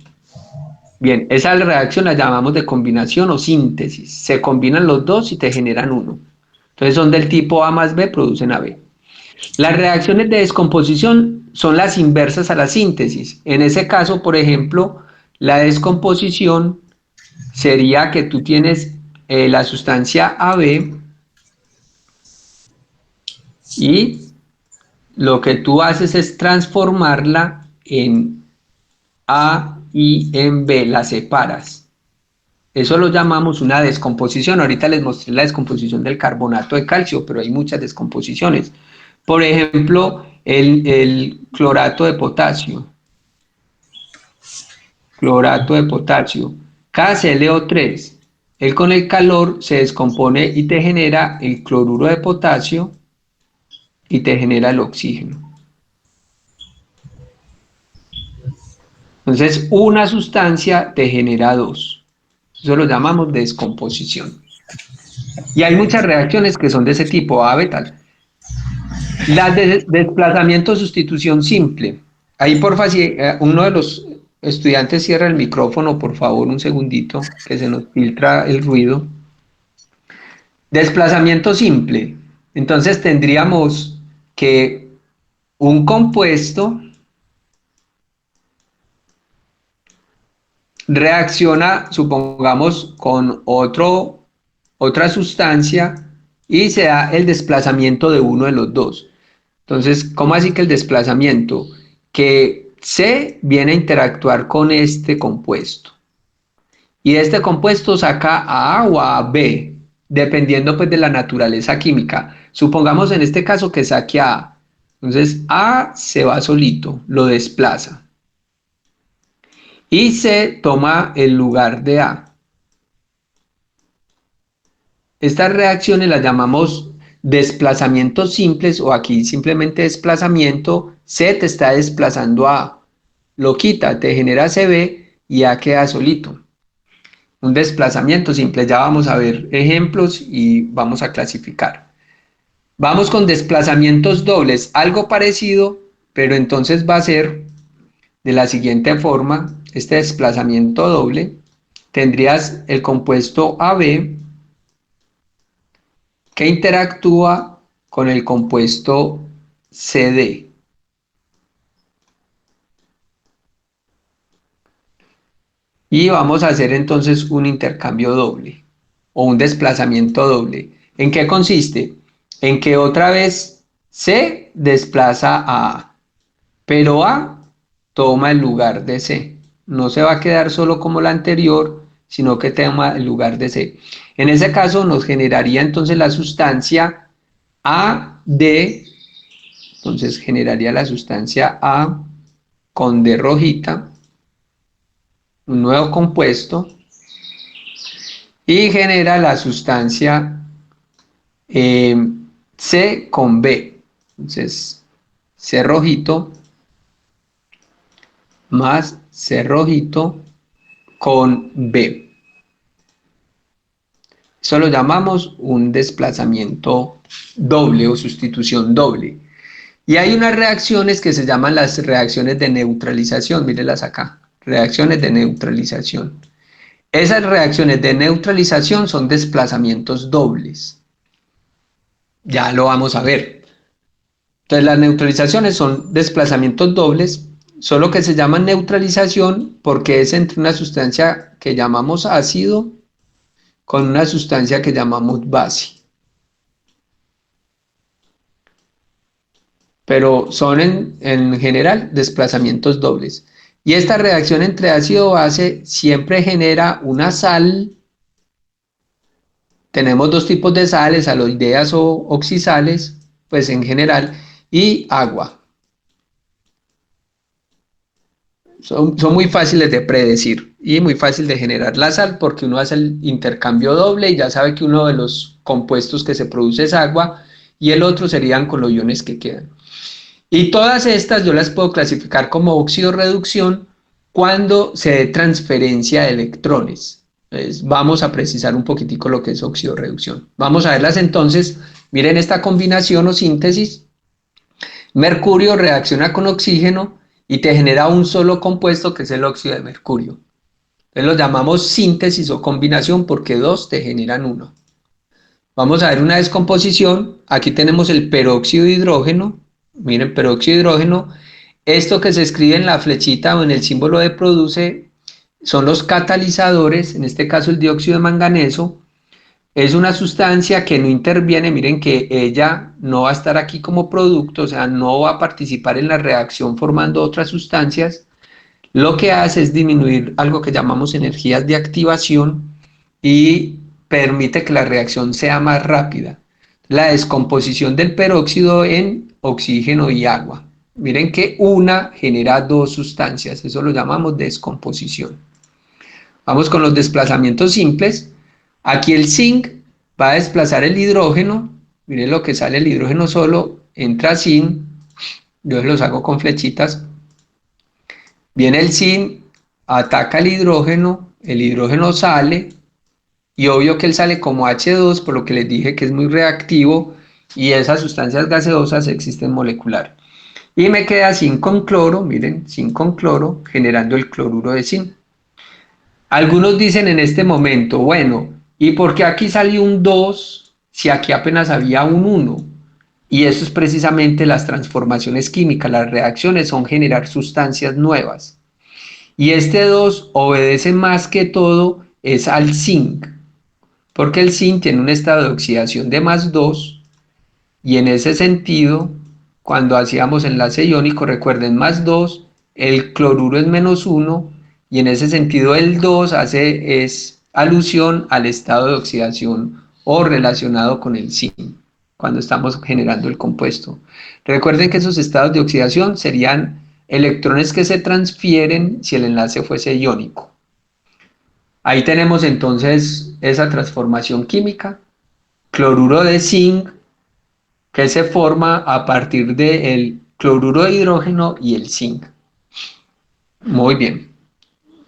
Bien, esa reacción la llamamos de combinación o síntesis. Se combinan los dos y te generan uno. Entonces son del tipo A más B, producen AB. Las reacciones de descomposición son las inversas a la síntesis. En ese caso, por ejemplo, la descomposición sería que tú tienes la sustancia AB y lo que tú haces es transformarla en A y en B, la separas. Eso lo llamamos una descomposición. Ahorita les mostré la descomposición del carbonato de calcio, pero hay muchas descomposiciones. Por ejemplo, el clorato de potasio. Clorato de potasio. KClO3. Él con el calor se descompone y te genera el cloruro de potasio y te genera el oxígeno. Entonces, una sustancia te genera dos. Eso lo llamamos descomposición. Y hay muchas reacciones que son de ese tipo, AB tal. La de desplazamiento sustitución simple. Ahí, porfa, si uno de los estudiantes cierra el micrófono, por favor, un segundito, que se nos filtra el ruido. Desplazamiento simple. Entonces tendríamos que un compuesto reacciona, supongamos, con otra sustancia y se da el desplazamiento de uno de los dos. Entonces, ¿cómo así que el desplazamiento? Que C viene a interactuar con este compuesto. Y este compuesto saca a A o a B, dependiendo pues de la naturaleza química. Supongamos en este caso que saque a A. Entonces, A se va solito, lo desplaza. Y C toma el lugar de A. Estas reacciones las llamamos desplazamientos simples o aquí simplemente desplazamiento. C te está desplazando a A. Lo quita, te genera CB y A queda solito. un desplazamiento simple. Ya vamos a ver ejemplos y vamos a clasificar. Vamos con desplazamientos dobles, algo parecido, pero entonces va a ser de la siguiente forma. Este desplazamiento doble, tendrías el compuesto AB que interactúa con el compuesto CD. Y vamos a hacer entonces un intercambio doble o un desplazamiento doble. ¿En qué consiste? En que otra vez C desplaza a A, pero A toma el lugar de C. No se va a quedar solo como la anterior, sino que toma el lugar de C. En ese caso nos generaría entonces la sustancia AD, entonces generaría la sustancia A con D rojita, un nuevo compuesto, y genera la sustancia C con B. Entonces, C rojito más C rojito con B. Eso lo llamamos un desplazamiento doble o sustitución doble. Y hay unas reacciones que se llaman las reacciones de neutralización. Mírenlas acá, reacciones de neutralización. Esas reacciones de neutralización son desplazamientos dobles. Ya lo vamos a ver. Entonces las neutralizaciones son desplazamientos dobles, solo que se llaman neutralización porque es entre una sustancia que llamamos ácido con una sustancia que llamamos base. Pero son en general desplazamientos dobles. Y esta reacción entre ácido y base siempre genera una sal. Tenemos dos tipos de sales, aloideas o oxisales, pues en general, y agua. Son muy fáciles de predecir y muy fácil de generar la sal porque uno hace el intercambio doble y ya sabe que uno de los compuestos que se produce es agua y el otro serían con los iones que quedan. Y todas estas yo las puedo clasificar como óxido-reducción cuando se dé transferencia de electrones. Entonces, vamos a precisar un poquitico lo que es óxido-reducción. Vamos a verlas entonces. Miren esta combinación o síntesis. Mercurio reacciona con oxígeno y te genera un solo compuesto que es el óxido de mercurio. Entonces lo llamamos síntesis o combinación porque dos te generan uno. Vamos a ver una descomposición. Aquí tenemos el peróxido de hidrógeno. Miren, peróxido de hidrógeno. Esto que se escribe en la flechita o en el símbolo de produce son los catalizadores, en este caso el dióxido de manganeso. Es una sustancia que no interviene, miren que ella no va a estar aquí como producto, o sea, no va a participar en la reacción formando otras sustancias. Lo que hace es disminuir algo que llamamos energías de activación y permite que la reacción sea más rápida. La descomposición del peróxido en oxígeno y agua. Miren que una genera dos sustancias, eso lo llamamos descomposición. Vamos con los desplazamientos simples. Aquí el zinc va a desplazar el hidrógeno. Miren lo que sale el hidrógeno solo, entra zinc. Yo los hago con flechitas. Viene el zinc, ataca el hidrógeno sale. Y obvio que él sale como H2, por lo que les dije que es muy reactivo. Y esas sustancias gaseosas existen molecular. Y me queda zinc con cloro, miren, zinc con cloro, generando el cloruro de zinc. Algunos dicen en este momento, bueno, ¿y por qué aquí salió un 2 si aquí apenas había un 1? Y eso es precisamente las transformaciones químicas, las reacciones son generar sustancias nuevas. Y este 2 obedece más que todo es al zinc, porque el zinc tiene un estado de oxidación de +2 y en ese sentido, cuando hacíamos enlace iónico, recuerden +2, el cloruro es -1 y en ese sentido el 2 es alusión al estado de oxidación o relacionado con el zinc cuando estamos generando el compuesto. Recuerden que esos estados de oxidación serían electrones que se transfieren si el enlace fuese iónico. Ahí tenemos entonces esa transformación química, cloruro de zinc, que se forma a partir del cloruro de hidrógeno y el zinc. Muy bien.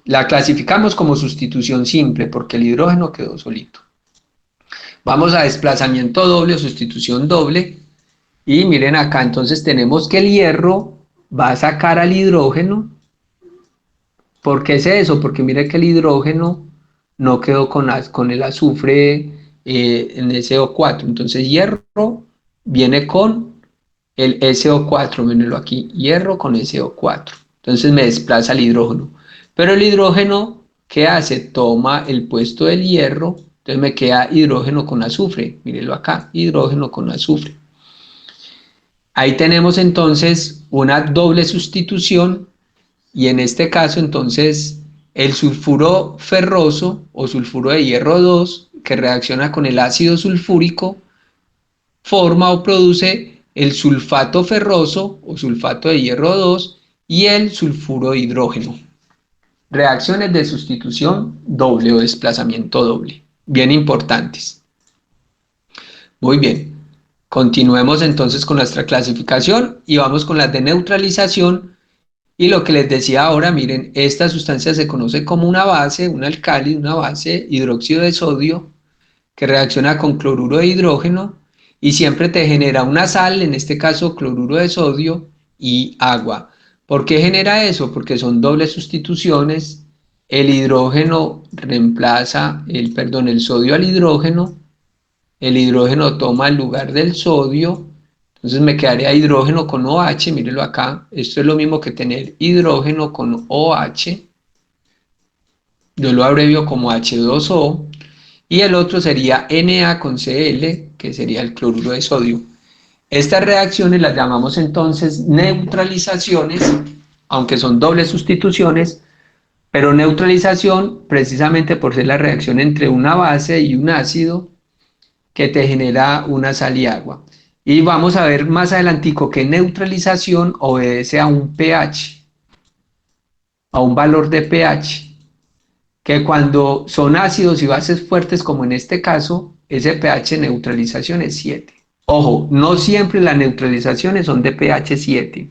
La clasificamos como sustitución simple porque el hidrógeno quedó solito. Vamos a desplazamiento doble o sustitución doble. Y miren acá, entonces tenemos que el hierro va a sacar al hidrógeno. ¿Por qué es eso? Porque mire que el hidrógeno no quedó con el azufre en SO4. Entonces hierro viene con el SO4, mírenlo aquí, hierro con SO4. Entonces me desplaza el hidrógeno. Pero el hidrógeno, ¿qué hace? Toma el puesto del hierro, entonces me queda hidrógeno con azufre. Mírenlo acá, hidrógeno con azufre. Ahí tenemos entonces una doble sustitución y en este caso entonces el sulfuro ferroso o sulfuro de hierro 2 que reacciona con el ácido sulfúrico forma o produce el sulfato ferroso o sulfato de hierro 2 y el sulfuro de hidrógeno. Reacciones de sustitución doble o desplazamiento doble, bien importantes. Muy bien. Continuemos entonces con nuestra clasificación y vamos con las de neutralización. Y lo que les decía ahora, miren, esta sustancia se conoce como una base, un alcali, una base, hidróxido de sodio, que reacciona con cloruro de hidrógeno y siempre te genera una sal, en este caso cloruro de sodio y agua. ¿Por qué genera eso? Porque son dobles sustituciones. El hidrógeno reemplaza, el sodio al hidrógeno. El hidrógeno toma el lugar del sodio, entonces me quedaría hidrógeno con OH, mírenlo acá, esto es lo mismo que tener hidrógeno con OH, yo lo abrevio como H2O, y el otro sería Na con Cl, que sería el cloruro de sodio. Estas reacciones las llamamos entonces neutralizaciones, aunque son dobles sustituciones, pero neutralización precisamente por ser la reacción entre una base y un ácido, que te genera una sal y agua. Y vamos a ver más adelantico que neutralización obedece a un pH, a un valor de pH, que cuando son ácidos y bases fuertes, como en este caso, ese pH de neutralización es 7. Ojo, no siempre las neutralizaciones son de pH 7.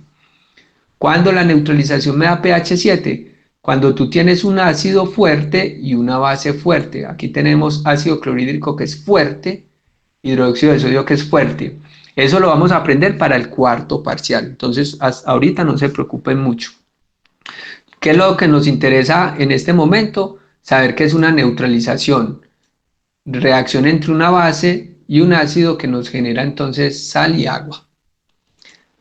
¿Cuándo la neutralización me da pH 7? Cuando tú tienes un ácido fuerte y una base fuerte. Aquí tenemos ácido clorhídrico que es fuerte, hidróxido de sodio que es fuerte. Eso lo vamos a aprender para el cuarto parcial. Entonces, hasta ahorita no se preocupen mucho. ¿Qué es lo que nos interesa en este momento? Saber qué es una neutralización. Reacción entre una base y un ácido que nos genera entonces sal y agua.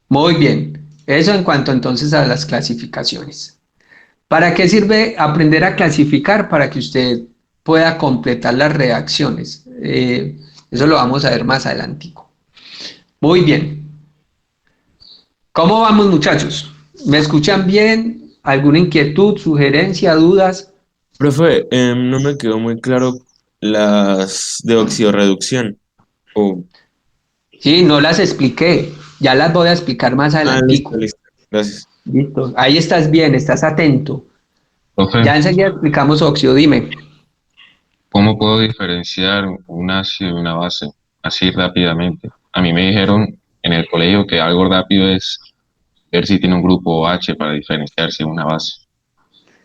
Muy bien. Eso en cuanto entonces a las clasificaciones. ¿Para qué sirve aprender a clasificar? Para que usted pueda completar las reacciones. Eso lo vamos a ver más adelantico. Muy bien. ¿Cómo vamos, muchachos? ¿Me escuchan bien? ¿Alguna inquietud, sugerencia, dudas? Profe, no me quedó muy claro las de oxidorreducción. Oh. Sí, no las expliqué. Ya las voy a explicar más Listo, adelantico. listo. Gracias. Listo. Ahí estás bien, estás atento. Profe, Ya enseguida explicamos óxido, dime. ¿cómo puedo diferenciar un ácido de una base así rápidamente? A mí me dijeron en el colegio que algo rápido es ver si tiene un grupo OH para diferenciarse de una base.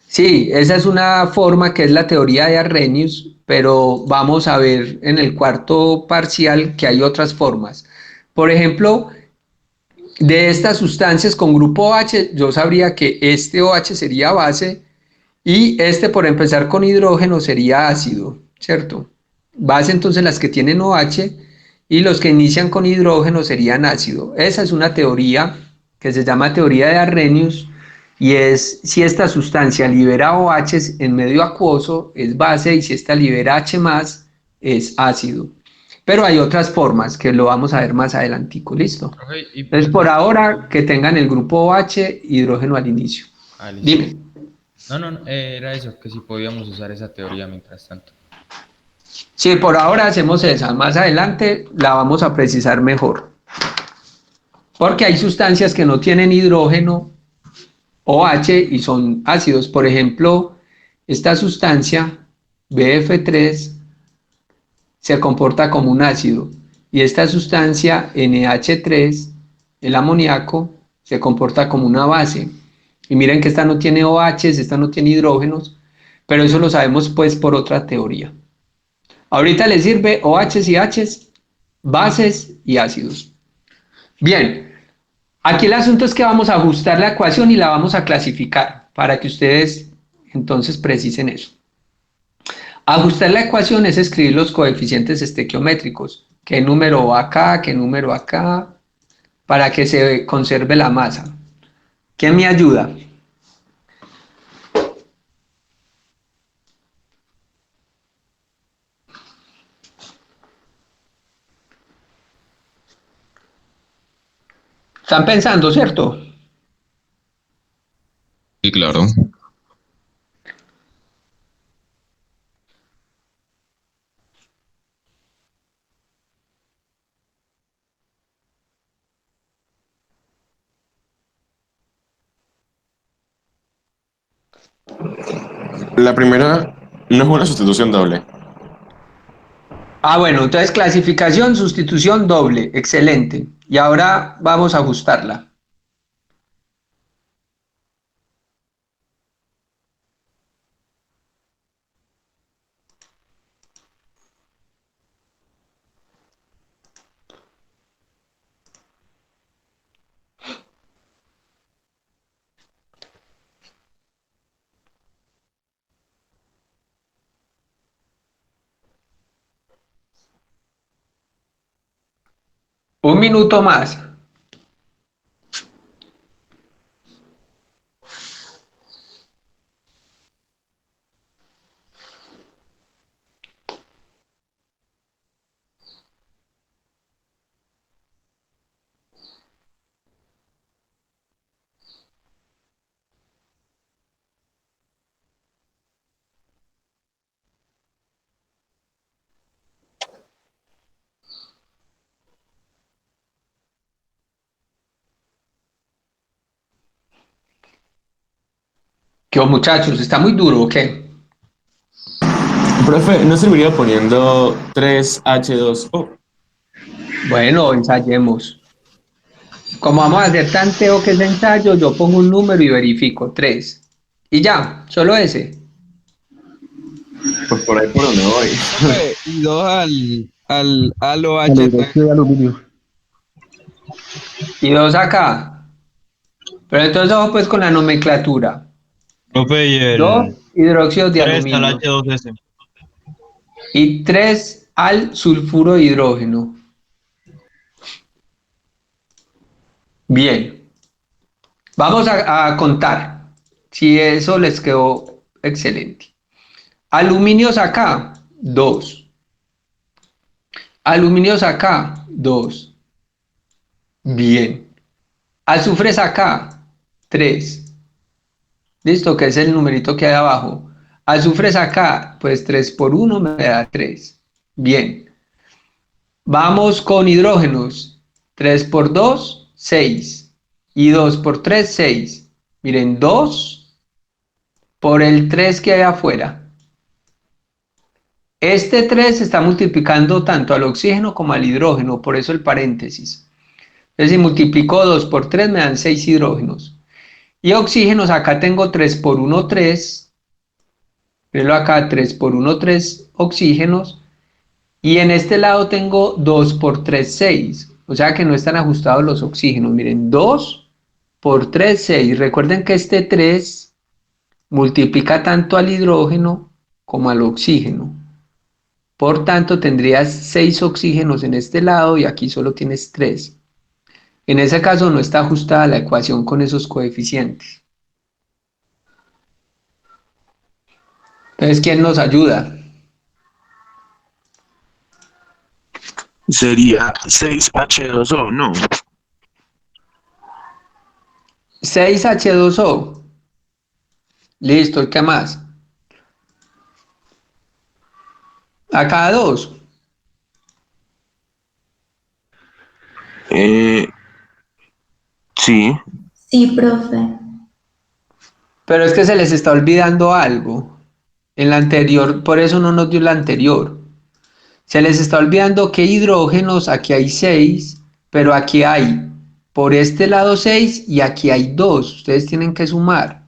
Sí, esa es una forma que es la teoría de Arrhenius, pero vamos a ver en el cuarto parcial que hay otras formas. Por ejemplo, de estas sustancias con grupo OH, yo sabría que este OH sería base y este, por empezar con hidrógeno, sería ácido, ¿cierto? Base entonces las que tienen OH y los que inician con hidrógeno serían ácido. Esa es una teoría que se llama teoría de Arrhenius y es si esta sustancia libera OH en medio acuoso es base y si esta libera H+, es ácido. Pero hay otras formas que lo vamos a ver más adelantico, ¿listo? Profe, Entonces por ahora que tengan el grupo OH, hidrógeno al inicio. listo. Dime. No, era eso, que si podíamos usar esa teoría mientras tanto. Sí, por ahora hacemos esa, más adelante la vamos a precisar mejor. Porque hay sustancias que no tienen hidrógeno OH y son ácidos. Por ejemplo, esta sustancia BF3 se comporta como un ácido y esta sustancia NH3, el amoníaco, se comporta como una base. Y miren que esta no tiene OH, esta no tiene hidrógenos, pero eso lo sabemos pues por otra teoría. Ahorita les sirve OHs y Hs, bases y ácidos. Bien, aquí el asunto es que vamos a ajustar la ecuación y la vamos a clasificar para que ustedes entonces precisen eso. Ajustar la ecuación es escribir los coeficientes estequiométricos, qué número va acá, qué número acá, para que se conserve la masa. ¿Quién me ayuda? ¿Están pensando, cierto? Sí, claro. La primera no es una sustitución doble. Ah, bueno, entonces clasificación, sustitución doble, excelente. Y ahora vamos a ajustarla. Un minuto más. ¿Qué muchachos? ¿Está muy duro o qué? Profe, ¿no serviría poniendo 3H2O? Bueno, ensayemos. Como vamos a hacer tanteo que es ensayo, yo pongo un número y verifico, 3. Y ya, solo ese. Pues por ahí por donde voy. Y dos al Al OH. hidróxido de aluminio. Y 2 acá. Pero entonces ojo pues con la nomenclatura. Profe, y 2 el hidróxidos de 3 al aluminio. H2S. Y 3 al sulfuro de hidrógeno. Bien. Vamos a contar. Si eso les quedó excelente. Aluminios acá, 2. Aluminios acá, 2. Bien. Azufres acá, 3. Listo, que es el numerito que hay abajo. Azufres acá, pues 3 por 1 me da 3. Bien. Vamos con hidrógenos. 3 por 2, 6. Y 2 por 3, 6. Miren, 2 por el 3 que hay afuera. Este 3 se está multiplicando tanto al oxígeno como al hidrógeno, por eso el paréntesis. Entonces, si multiplico 2 por 3 me dan 6 hidrógenos. Y oxígenos, acá tengo 3 por 1, 3. Mírenlo acá, 3 por 1, 3 oxígenos. Y en este lado tengo 2 por 3, 6. O sea que no están ajustados los oxígenos. Miren, 2 por 3, 6. Recuerden que este 3 multiplica tanto al hidrógeno como al oxígeno. Por tanto, tendrías 6 oxígenos en este lado y aquí solo tienes 3. En ese caso no está ajustada la ecuación con esos coeficientes. Entonces, ¿quién nos ayuda? Sería 6H2O, ¿no? 6H2O. Listo, ¿y qué más? Acá 2. Sí. Sí, profe. Pero es que se les está olvidando algo. En la anterior, por eso no nos dio la anterior. Se les está olvidando que hidrógenos, aquí hay 6, pero aquí hay por este lado 6 y aquí hay 2. Ustedes tienen que sumar.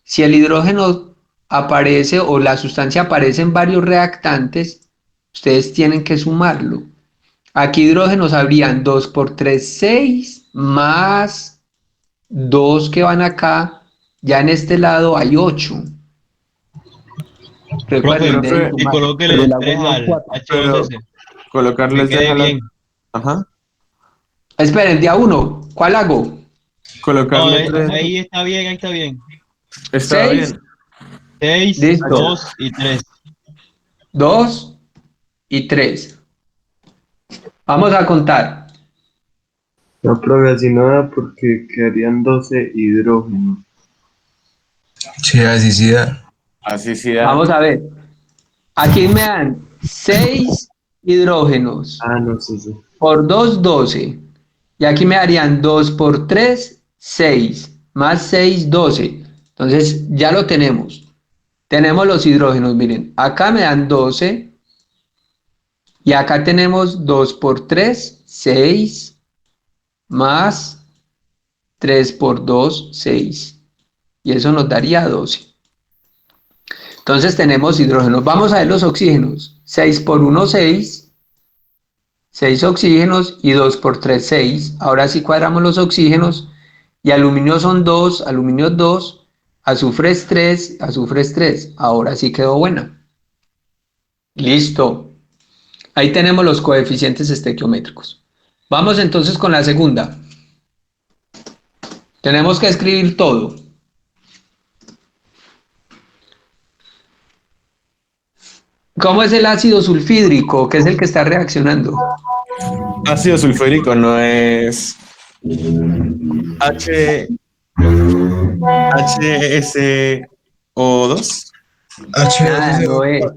Si el hidrógeno aparece o la sustancia aparece en varios reactantes, ustedes tienen que sumarlo. Aquí hidrógenos habrían 2 por 3 6, más 2 que van acá, ya en este lado hay 8. Recuerden, Profe, deben Y sumar. colóquele Pero el el agua 3 son al 4. pero H2S. Que colocarles quede deja la... bien. Ajá. Esperen, día 1, ¿cuál hago? No, Colocarle 3 ahí está bien, ahí está bien. está 6, bien. 6, listo. 2 y 3. 2 y 3. Vamos a contar. No, profe, así no da porque quedarían 12 hidrógenos. Sí, así sí da. Así sí da. Vamos a ver. Aquí me dan 6 hidrógenos. Ah, no, sí, sí. Por 2 12. Y aquí me darían 2 por 3 6. Más 6 12. Entonces ya lo tenemos. Tenemos los hidrógenos, miren. Acá me dan 12. Y acá tenemos 2 por 3 6. Más 3 por 2 6. Y eso nos daría 12. Entonces tenemos hidrógenos. Vamos a ver los oxígenos. 6 por 1 6. 6 oxígenos y 2 por 3 6. Ahora sí cuadramos los oxígenos. Y aluminio son 2, aluminio 2, azufre es 3, azufre es 3. Ahora sí quedó buena. Listo. Ahí tenemos los coeficientes estequiométricos. Vamos entonces con la segunda. Tenemos que escribir todo. ¿Cómo es el ácido sulfídrico, que es el que está reaccionando? Ácido sulfúrico no es H, HSO2. Nada, no es. H2SO4.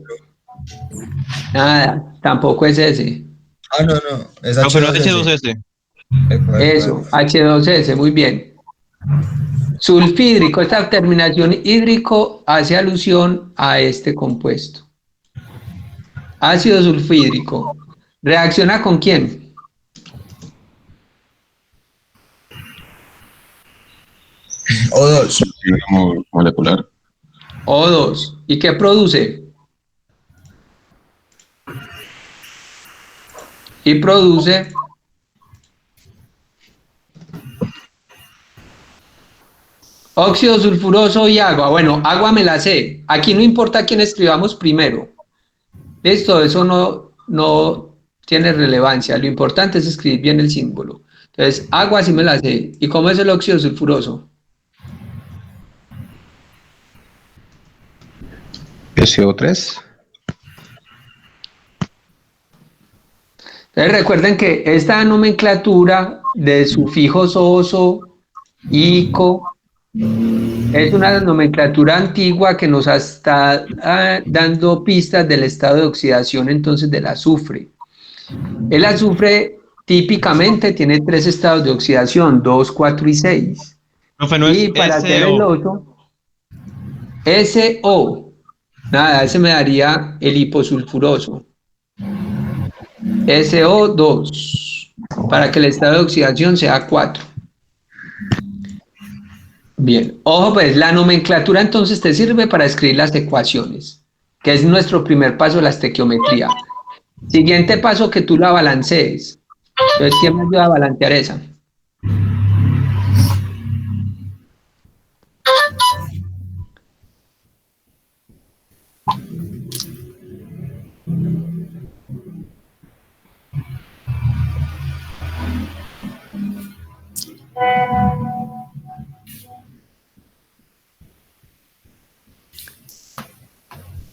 Nada, tampoco es ese. Ah, no, no, es No, pero H2S. H2S. Epa, epa, Eso, epa. H2S, muy bien. Sulfídrico, esta terminación hídrico hace alusión a este compuesto. Ácido sulfídrico. ¿Reacciona con quién? O2. Molecular. O2. ¿Y qué produce? Y produce óxido sulfuroso y agua. Bueno, agua me la sé. Aquí no importa quién escribamos primero. Listo, eso no tiene relevancia. Lo importante es escribir bien el símbolo. Entonces, agua sí me la sé. ¿Y cómo es el óxido sulfuroso? SO3. Entonces, recuerden que esta nomenclatura de sufijos oso, ico, es una nomenclatura antigua que nos está dando pistas del estado de oxidación entonces del azufre. El azufre típicamente tiene 3 estados de oxidación, 2, 4 y 6. Profe, no Y es para hacer el SO. oso, SO, nada, ese me daría el hiposulfuroso. SO2, para que el estado de oxidación sea 4. Bien, ojo pues, la nomenclatura entonces te sirve para escribir las ecuaciones, que es nuestro primer paso de la estequiometría. Siguiente paso, que tú la balancees. Entonces, ¿quién me ayuda a balancear esa?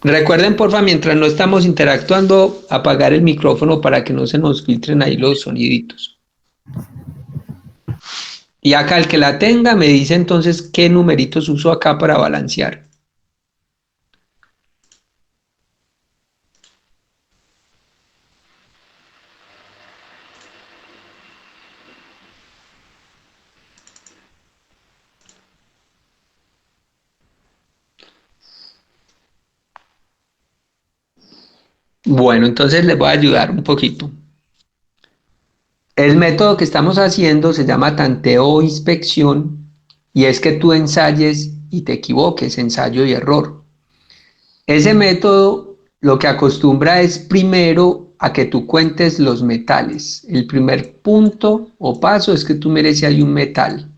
Recuerden, porfa, mientras no estamos interactuando, apagar el micrófono para que no se nos filtren ahí los soniditos. Y acá el que la tenga me dice entonces qué numeritos uso acá para balancear. Bueno, entonces les voy a ayudar un poquito. El método que estamos haciendo se llama tanteo o inspección y es que tú ensayes y te equivoques, ensayo y error. Ese método lo que acostumbra es primero a que tú cuentes los metales. El primer punto o paso es que tú mires si hay un metal.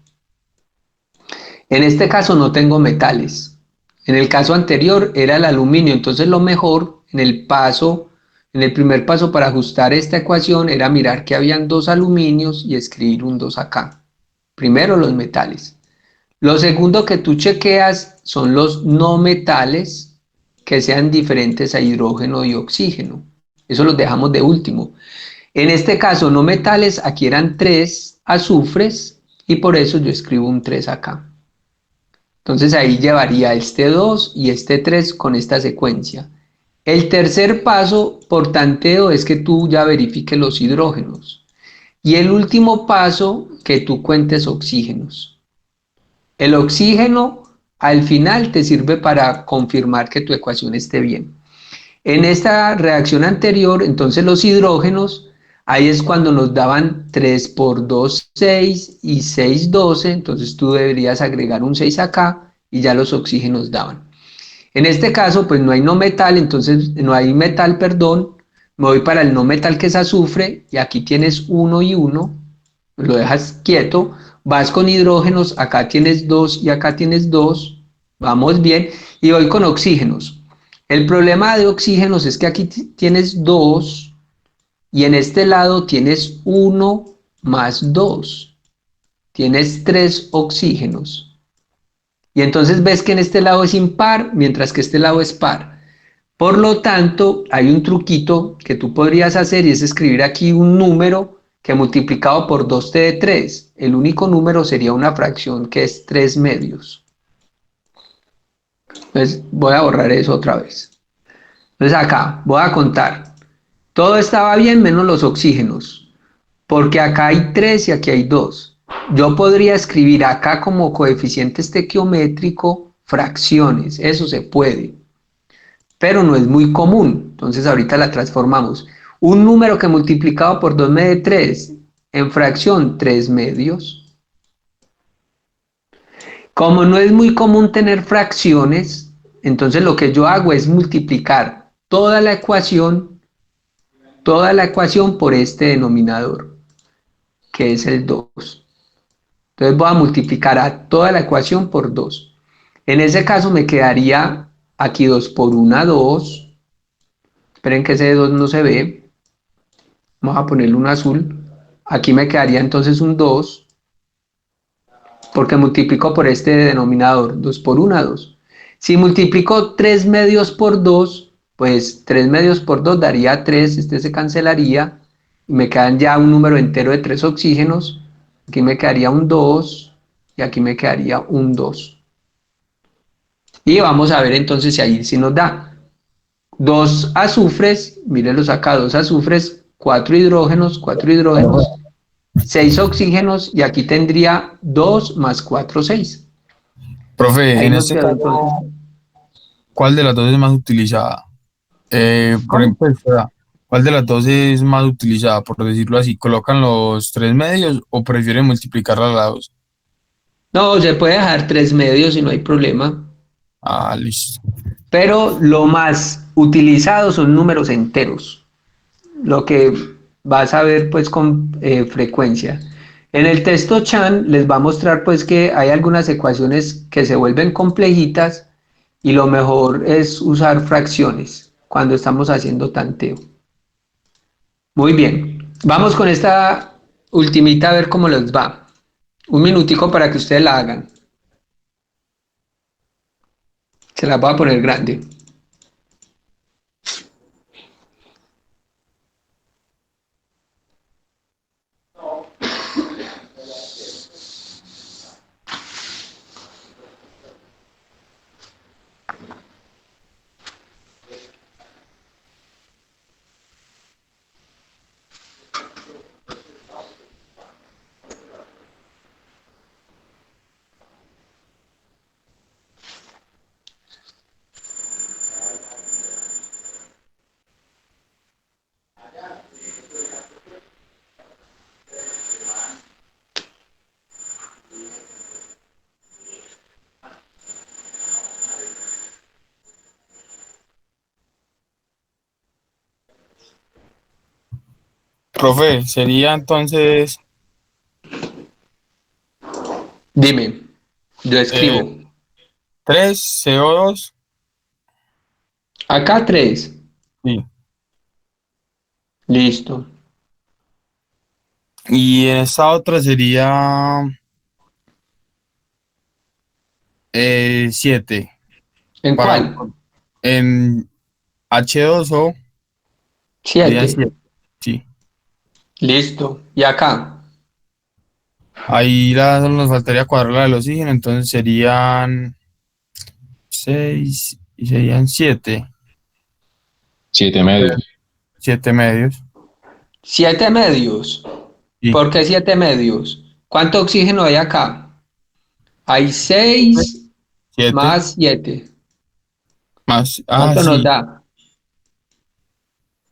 En este caso no tengo metales. En el caso anterior era el aluminio, entonces lo mejor en el primer paso para ajustar esta ecuación era mirar que habían dos aluminios y escribir un 2 acá. Primero los metales. Lo segundo que tú chequeas son los no metales que sean diferentes a hidrógeno y oxígeno. Eso los dejamos de último. En este caso, no metales, aquí eran 3 azufres y por eso yo escribo un 3 acá. Entonces ahí llevaría este 2 y este 3 con esta secuencia. El tercer paso por tanteo es que tú ya verifiques los hidrógenos. Y el último paso, que tú cuentes oxígenos. El oxígeno al final te sirve para confirmar que tu ecuación esté bien. En esta reacción anterior, entonces los hidrógenos, ahí es cuando nos daban 3 por 2, 6 y 6, 12, entonces tú deberías agregar un 6 acá y ya los oxígenos daban. En este caso, pues no hay no metal, entonces no hay metal, perdón, me voy para el no metal que es azufre y aquí tienes 1 y 1, lo dejas quieto, vas con hidrógenos, acá tienes 2 y acá tienes 2, vamos bien, y voy con oxígenos. El problema de oxígenos es que aquí tienes 2 y en este lado tienes 1 más 2, tienes 3 oxígenos. Y entonces ves que en este lado es impar, mientras que este lado es par. Por lo tanto, hay un truquito que tú podrías hacer y es escribir aquí un número que multiplicado por 2 te dé 3. El único número sería una fracción que es 3 medios. Entonces voy a borrar eso otra vez. Entonces acá voy a contar. Todo estaba bien menos los oxígenos, porque acá hay 3 y aquí hay 2. Yo podría escribir acá como coeficiente estequiométrico fracciones, eso se puede, pero no es muy común. Entonces ahorita la transformamos. Un número que multiplicado por 2 me dé 3, en fracción 3 medios. Como no es muy común tener fracciones, entonces lo que yo hago es multiplicar toda la ecuación por este denominador, que es el 2. Entonces voy a multiplicar a toda la ecuación por 2. En ese caso me quedaría aquí 2 por 1, 2. Esperen que ese 2 no se ve. Vamos a ponerle un azul. Aquí me quedaría entonces un 2, porque multiplico por este denominador. 2 por 1, 2. Si multiplico 3 medios por 2, pues 3 medios por 2 daría 3. Este se cancelaría. Y me quedan ya un número entero de 3 oxígenos. Aquí me quedaría un 2 y aquí me quedaría un 2. Y vamos a ver entonces si ahí sí nos da. 2 azufres, mírenlos acá, 2 azufres, 4 hidrógenos, 6 oxígenos y aquí tendría 2 más 4, 6. Profe, Ahí en nos este quedó caso, entonces. ¿cuál de las dos es más utilizada? Por ¿Cómo? ejemplo, espera, ¿cuál de las dos es más utilizada, por decirlo así? ¿Colocan los 3 medios o prefieren multiplicar a la 2? No, se puede dejar 3 medios y no hay problema. Ah, listo. Pero lo más utilizado son números enteros, lo que vas a ver pues con frecuencia. En el texto Chan les va a mostrar pues que hay algunas ecuaciones que se vuelven complejitas y lo mejor es usar fracciones cuando estamos haciendo tanteo. Muy bien, vamos con esta ultimita a ver cómo les va. Un minutico para que ustedes la hagan. Se las voy a poner grande. Profe, sería entonces Dime, yo escribo. 3 CO2. Acá 3. Sí. Listo. Y en esta otra sería 7. ¿En Para, cuál? en H2O serían 7. 7. Sí. Listo. ¿Y acá? Ahí nos faltaría cuadrar la del oxígeno, entonces serían 6 y serían 7. 7 medios. 7 medios. 7 medios. Sí. ¿Por qué 7 medios? ¿Cuánto oxígeno hay acá? Hay 6 7 más 7. más. ¿Cuánto nos Sí. da?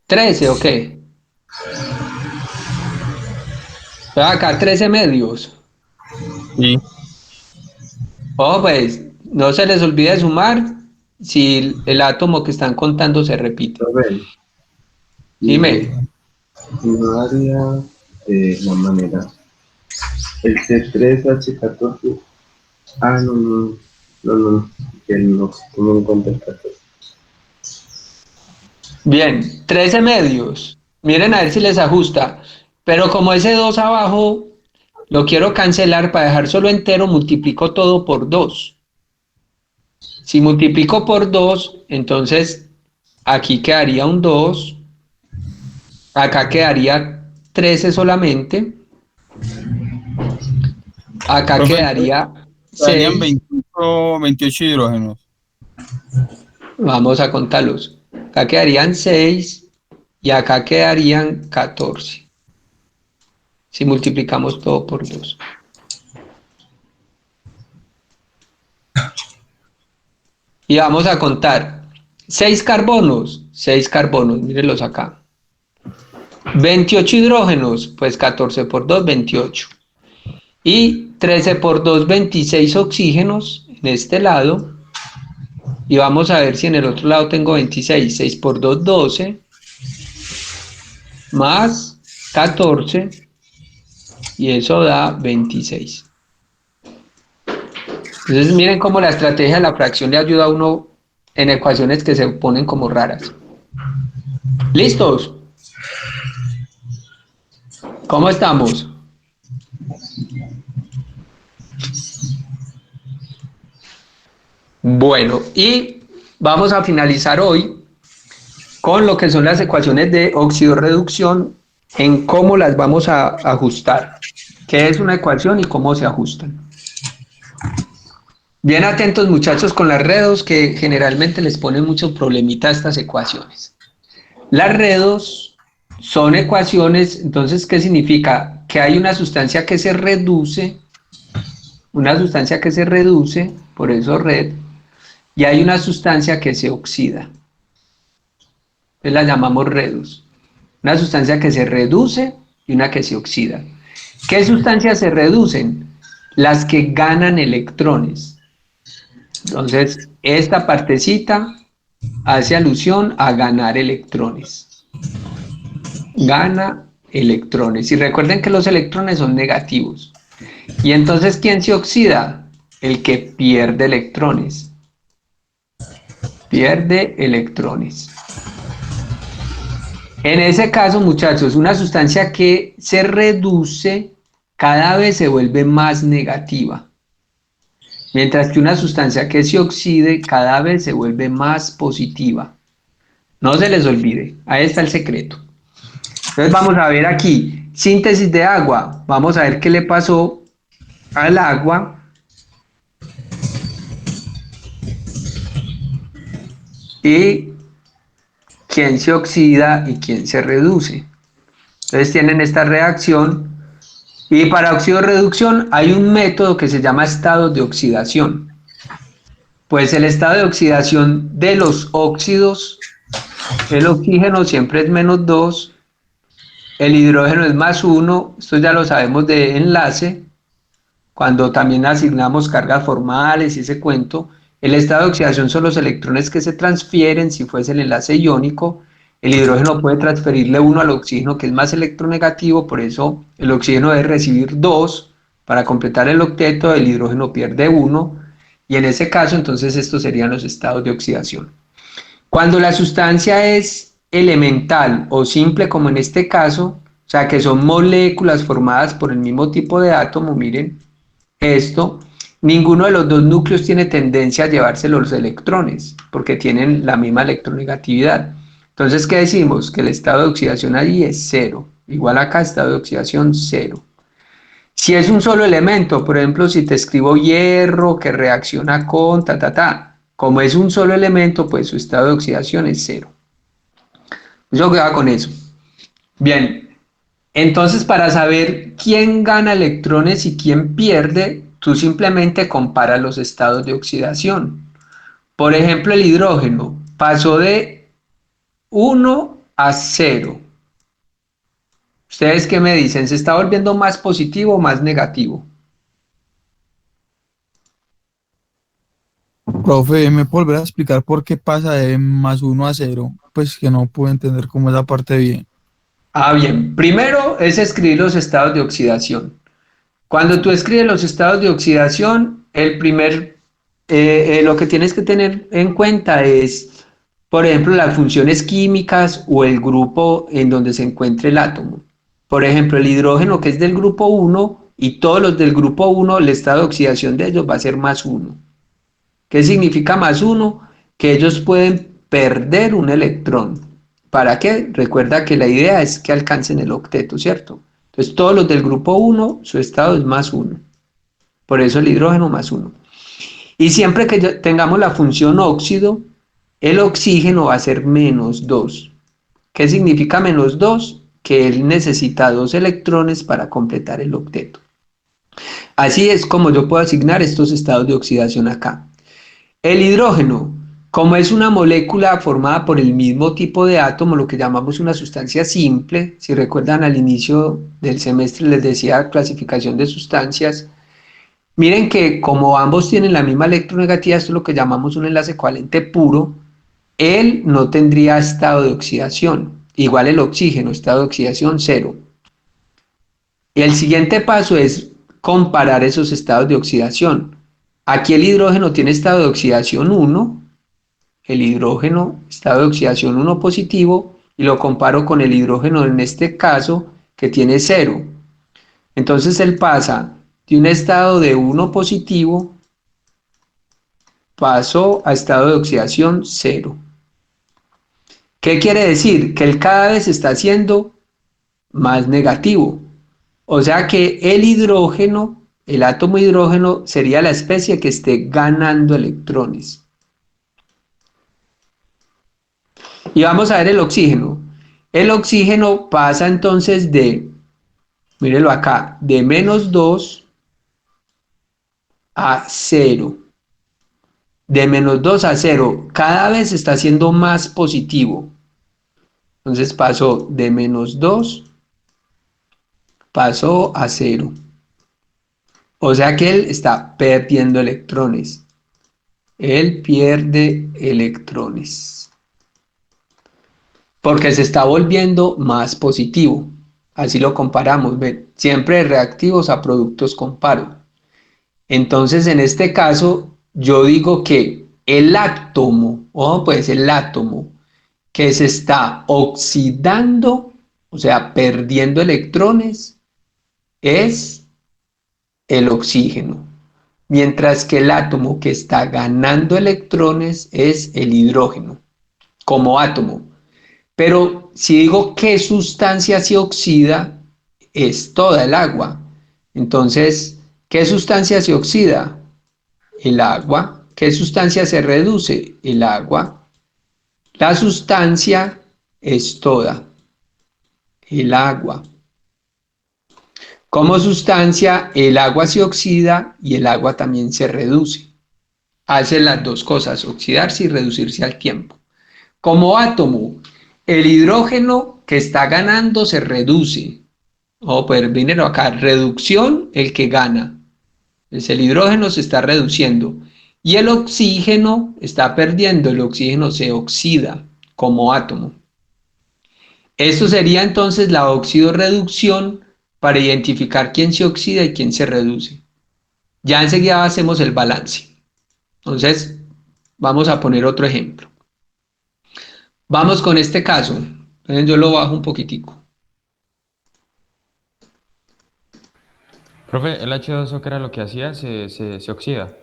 13, ¿o qué? Pero acá 13 medios. Sí. Ojo, pues, no se les olvide sumar si el átomo que están contando se repite. Profe, Dime. y no haría de la manera. El C3H14. Ah, no, que no tomo en cuenta el 14. Bien, 13 medios. Miren a ver si les ajusta. Pero como ese 2 abajo lo quiero cancelar para dejar solo entero, multiplico todo por 2. Si multiplico por 2, entonces aquí quedaría un 2. Acá quedaría 13 solamente. Acá Profe, quedaría darían 6. 28 hidrógenos. Vamos a contarlos. Acá quedarían 6 y acá quedarían 14. Si multiplicamos todo por 2. Y vamos a contar 6 carbonos, mírenlos acá. 28 hidrógenos, pues 14 por 2, 28. Y 13 por 2, 26 oxígenos en este lado. Y vamos a ver si en el otro lado tengo 26. 6 por 2, 12. Más 14. Y eso da 26. Entonces miren cómo la estrategia de la fracción le ayuda a uno en ecuaciones que se ponen como raras. ¿Listos? ¿Cómo estamos? Bueno, y vamos a finalizar hoy con lo que son las ecuaciones de oxidorreducción, en cómo las vamos a ajustar. ¿Qué es una ecuación y cómo se ajustan? Bien atentos muchachos con las redos, que generalmente les ponen mucho problemita a estas ecuaciones. Las redos son ecuaciones, entonces, ¿qué significa? Que hay una sustancia que se reduce, por eso red, y hay una sustancia que se oxida. Entonces la llamamos redos. Una sustancia que se reduce y una que se oxida. ¿Qué sustancias se reducen? Las que ganan electrones. Entonces, esta partecita hace alusión a ganar electrones. Gana electrones. Y recuerden que los electrones son negativos. Y entonces, ¿quién se oxida? El que pierde electrones. Pierde electrones. En ese caso, muchachos, una sustancia que se reduce cada vez se vuelve más negativa. Mientras que una sustancia que se oxide cada vez se vuelve más positiva. No se les olvide, ahí está el secreto. Entonces vamos a ver aquí, síntesis de agua. Vamos a ver qué le pasó al agua. Y quién se oxida y quién se reduce. Entonces tienen esta reacción. Y para oxidorreducción hay un método que se llama estado de oxidación. Pues el estado de oxidación de los óxidos, el oxígeno siempre es -2, el hidrógeno es +1, esto ya lo sabemos de enlace, cuando también asignamos cargas formales y ese cuento. El estado de oxidación son los electrones que se transfieren si fuese el enlace iónico. El hidrógeno puede transferirle 1 al oxígeno, que es más electronegativo, por eso el oxígeno debe recibir 2 para completar el octeto, el hidrógeno pierde 1, y en ese caso entonces estos serían los estados de oxidación. Cuando la sustancia es elemental o simple, como en este caso, o sea que son moléculas formadas por el mismo tipo de átomo, miren esto, ninguno de los dos núcleos tiene tendencia a llevarse los electrones, porque tienen la misma electronegatividad. Entonces, ¿qué decimos? Que el estado de oxidación allí es 0, igual acá estado de oxidación 0. Si es un solo elemento, por ejemplo, si te escribo hierro que reacciona con como es un solo elemento, pues su estado de oxidación es 0. Yo quedaba con eso. Bien, entonces para saber quién gana electrones y quién pierde, tú simplemente comparas los estados de oxidación. Por ejemplo, el hidrógeno pasó de 1 a 0. ¿Ustedes qué me dicen? ¿Se está volviendo más positivo o más negativo? Profe, ¿me puede volver a explicar por qué pasa de +1 a 0? Pues que no puedo entender cómo esa parte bien. Ah, bien. Primero es escribir los estados de oxidación. Cuando tú escribes los estados de oxidación, lo que tienes que tener en cuenta es, por ejemplo, las funciones químicas o el grupo en donde se encuentre el átomo. Por ejemplo, el hidrógeno que es del grupo 1 y todos los del grupo 1, el estado de oxidación de ellos va a ser +1. ¿Qué significa +1? Que ellos pueden perder un electrón. ¿Para qué? Recuerda que la idea es que alcancen el octeto, ¿cierto? Entonces todos los del grupo 1, su estado es +1. Por eso el hidrógeno +1. Y siempre que tengamos la función óxido, el oxígeno va a ser -2. ¿Qué significa -2? Que él necesita 2 electrones para completar el octeto. Así es como yo puedo asignar estos estados de oxidación acá. El hidrógeno, como es una molécula formada por el mismo tipo de átomo, lo que llamamos una sustancia simple, si recuerdan al inicio del semestre les decía clasificación de sustancias, miren que como ambos tienen la misma electronegatividad, esto es lo que llamamos un enlace covalente puro, él no tendría estado de oxidación, igual el oxígeno, estado de oxidación 0. Y el siguiente paso es comparar esos estados de oxidación. Aquí el hidrógeno tiene estado de oxidación 1, el hidrógeno estado de oxidación 1 positivo, y lo comparo con el hidrógeno en este caso que tiene 0. Entonces él pasa de un estado de 1 positivo, pasó a estado de oxidación 0. ¿Qué quiere decir? Que él cada vez está haciendo más negativo. O sea que el hidrógeno, el átomo hidrógeno, sería la especie que esté ganando electrones. Y vamos a ver el oxígeno. El oxígeno pasa entonces de, mírenlo acá, de -2 a 0. De -2 a 0, cada vez está siendo más positivo. Entonces pasó de -2, pasó a 0. O sea que él está perdiendo electrones. Él pierde electrones. Porque se está volviendo más positivo. Así lo comparamos, ¿ven? Siempre de reactivos a productos comparo. Entonces, en este caso, yo digo que el átomo, pues el átomo que se está oxidando, o sea, perdiendo electrones, es el oxígeno. Mientras que el átomo que está ganando electrones es el hidrógeno, como átomo. Pero si digo qué sustancia se oxida, es toda el agua. Entonces, ¿qué sustancia se oxida? El agua. ¿Qué sustancia se reduce? El agua. La sustancia es toda el agua. Como sustancia, el agua se oxida y el agua también se reduce. Hace las dos cosas, oxidarse y reducirse al tiempo. Como átomo, el hidrógeno que está ganando se reduce. Pues viene acá, reducción, el que gana. Entonces el hidrógeno se está reduciendo y el oxígeno está perdiendo, el oxígeno se oxida como átomo. Esto sería entonces la oxidorreducción para identificar quién se oxida y quién se reduce. Ya enseguida hacemos el balance. Entonces, vamos a poner otro ejemplo. Vamos con este caso. Entonces yo lo bajo un poquitico. Profe, el H2O, ¿qué era lo que hacía? Se oxida.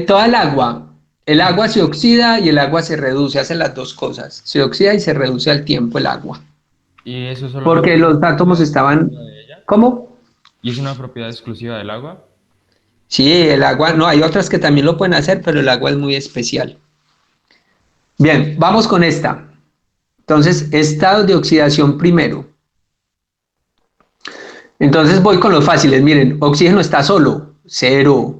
Toda el agua se oxida y el agua se reduce, hace las dos cosas. Se oxida y se reduce al tiempo el agua. ¿Y eso solamente Porque es una los átomos propiedad estaban... exclusiva de ella? ¿Cómo? ¿Y es una propiedad exclusiva del agua? Sí, el agua, no, hay otras que también lo pueden hacer, pero el agua es muy especial. Bien, vamos con esta. Entonces, estados de oxidación primero. Entonces voy con los fáciles. Miren, oxígeno está solo, 0.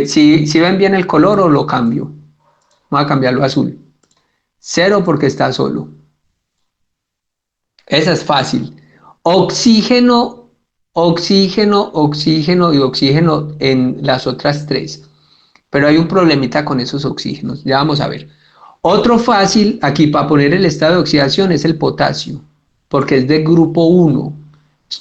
Si ven bien el color o lo cambio. Voy a cambiarlo a azul. 0 porque está solo. Esa es fácil. Oxígeno, oxígeno, oxígeno y oxígeno en las otras tres. Pero hay un problemita con esos oxígenos. Ya vamos a ver. Otro fácil aquí para poner el estado de oxidación es el potasio, porque es de grupo 1.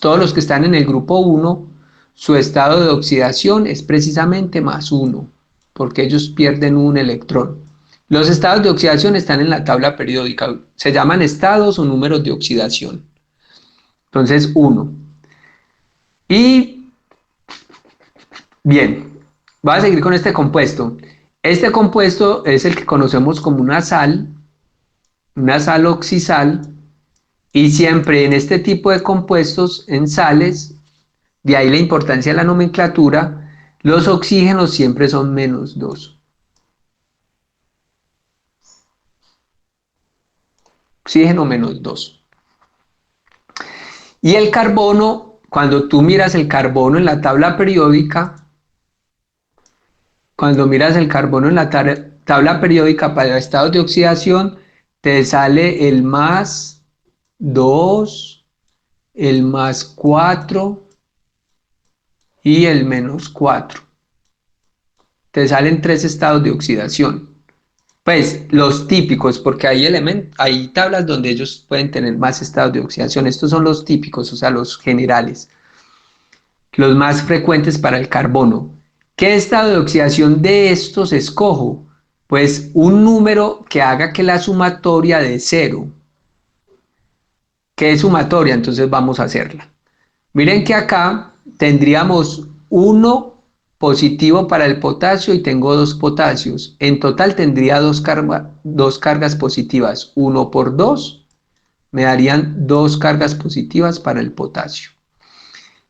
Todos los que están en el grupo 1, su estado de oxidación es precisamente +1, porque ellos pierden un electrón. Los estados de oxidación están en la tabla periódica, se llaman estados o números de oxidación. Entonces, 1. Y, bien, voy a seguir con este compuesto. Este compuesto es el que conocemos como una sal oxisal, y siempre en este tipo de compuestos, en sales, de ahí la importancia de la nomenclatura, los oxígenos siempre son -2. Oxígeno -2. Y el carbono, cuando tú miras el carbono en la tabla periódica, tabla periódica para estados de oxidación, te sale el +2, el +4 y el -4. Te salen 3 estados de oxidación. Pues los típicos, porque hay tablas donde ellos pueden tener más estados de oxidación. Estos son los típicos, o sea, los generales, los más frecuentes para el carbono. ¿Qué estado de oxidación de estos escojo? Pues un número que haga que la sumatoria de 0. ¿Qué es sumatoria? Entonces vamos a hacerla. Miren que acá tendríamos 1 positivo para el potasio y tengo 2 potasios. En total tendría dos cargas positivas. 1 por 2 me darían 2 cargas positivas para el potasio.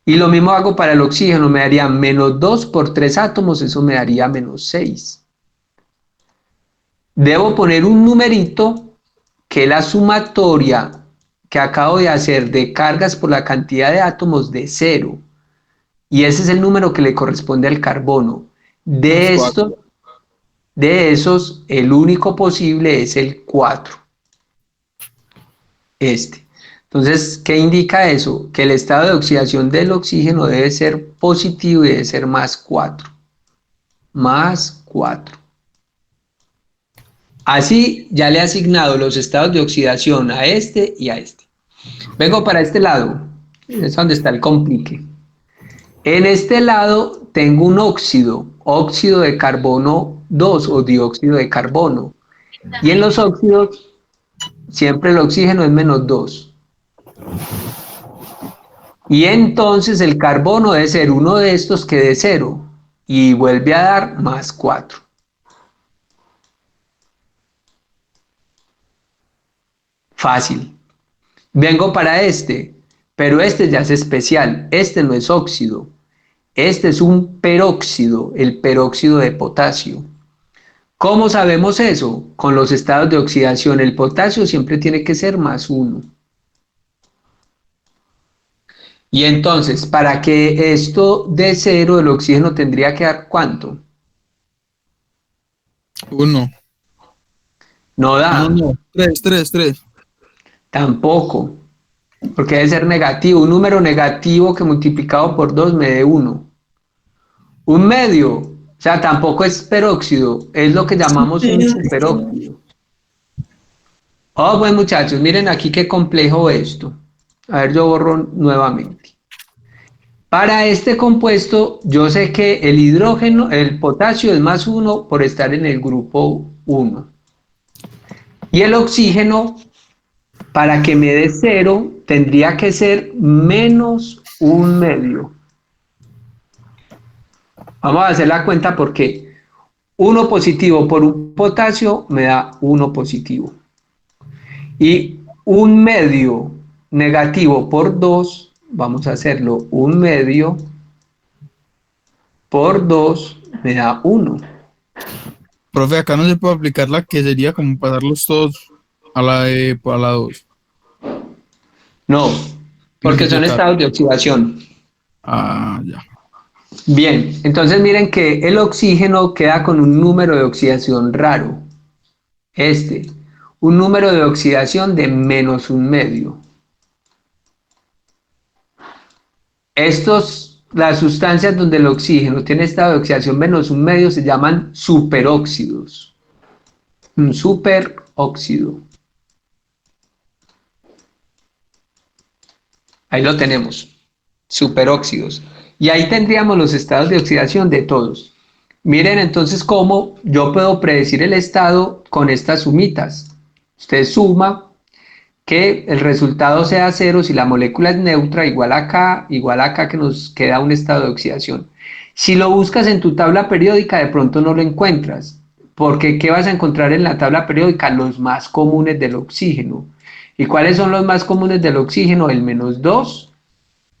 Y lo mismo hago para el oxígeno, me daría -2 por 3 átomos, eso me daría -6. Debo poner un numerito que la sumatoria que acabo de hacer de cargas por la cantidad de átomos de 0. Y ese es el número que le corresponde al carbono. De esos, el único posible es el 4. Entonces, ¿qué indica eso? Que el estado de oxidación del oxígeno debe ser positivo y debe ser +4. +4. Así ya le he asignado los estados de oxidación a este y a este. Vengo para este lado, es donde está el complique. En este lado tengo un óxido de carbono 2 o dióxido de carbono. Y en los óxidos siempre el oxígeno es -2. Y entonces el carbono debe ser uno de estos que dé 0 y vuelve a dar +4. Fácil. Vengo para este, pero este ya es especial. Este no es óxido. Este es un peróxido, el peróxido de potasio. ¿Cómo sabemos eso? Con los estados de oxidación. El potasio siempre tiene que ser +1. Y entonces, para que esto dé 0, el oxígeno tendría que dar ¿cuánto? 1. No da. No. 3. Tampoco. Porque debe ser negativo. Un número negativo que multiplicado por 2 me dé 1. Un medio. O sea, tampoco es peróxido. Es lo que llamamos un superóxido. Oh, pues muchachos, miren aquí qué complejo esto. A ver, yo borro nuevamente. Para este compuesto, yo sé que el hidrógeno, el potasio es más 1 por estar en el grupo 1. Y el oxígeno, para que me dé 0, tendría que ser menos 1/2. Vamos a hacer la cuenta porque 1 positivo por un potasio me da 1 positivo. Y 1/2 negativo por 2, vamos a hacerlo 1/2 por 2 me da 1. Profe, acá no se puede aplicar la que sería como pasarlos todos a la 2. No, porque son Multiplicar. estados de oxidación. Ah, ya. Bien, entonces miren que el oxígeno queda con un número de oxidación raro. Un número de oxidación de menos 1/2. Las sustancias donde el oxígeno tiene estado de oxidación menos 1/2 se llaman superóxidos. Un superóxido. Ahí lo tenemos, superóxidos. Y ahí tendríamos los estados de oxidación de todos. Miren entonces cómo yo puedo predecir el estado con estas sumitas. Usted suma que el resultado sea 0 si la molécula es neutra, igual acá que nos queda un estado de oxidación. Si lo buscas en tu tabla periódica, de pronto no lo encuentras, porque ¿qué vas a encontrar en la tabla periódica? Los más comunes del oxígeno. ¿Y cuáles son los más comunes del oxígeno? El -2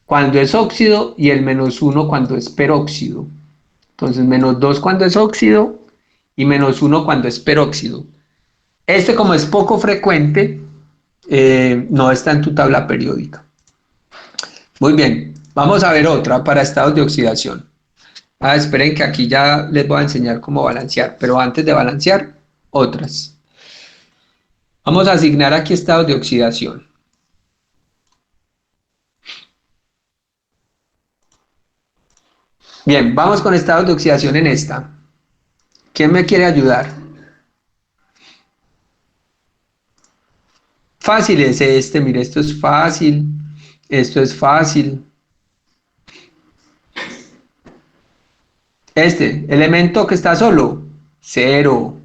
cuando es óxido y el -1 cuando es peróxido. Entonces, -2 cuando es óxido y -1 cuando es peróxido. Como es poco frecuente, no está en tu tabla periódica. Muy bien, vamos a ver otra para estados de oxidación. Esperen que aquí ya les voy a enseñar cómo balancear, pero antes de balancear, otras. Vamos a asignar aquí estados de oxidación. Bien, vamos con estados de oxidación en esta. ¿Quién me quiere ayudar? Fácil es mire, esto es fácil, esto es fácil. Elemento que está solo, 0.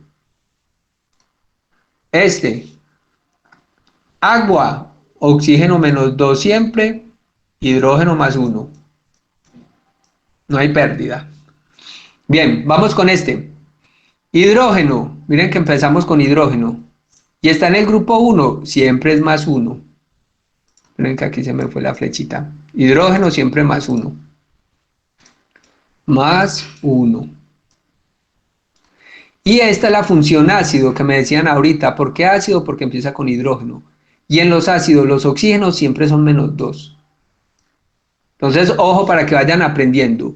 Agua, oxígeno -2 siempre, hidrógeno +1. No hay pérdida. Bien, vamos con hidrógeno, miren que empezamos con hidrógeno. Y está en el grupo 1, siempre es +1. Miren que aquí se me fue la flechita. Hidrógeno siempre +1. +1. Y esta es la función ácido que me decían ahorita. ¿Por qué ácido? Porque empieza con hidrógeno. Y en los ácidos, los oxígenos siempre son -2. Entonces, ojo para que vayan aprendiendo.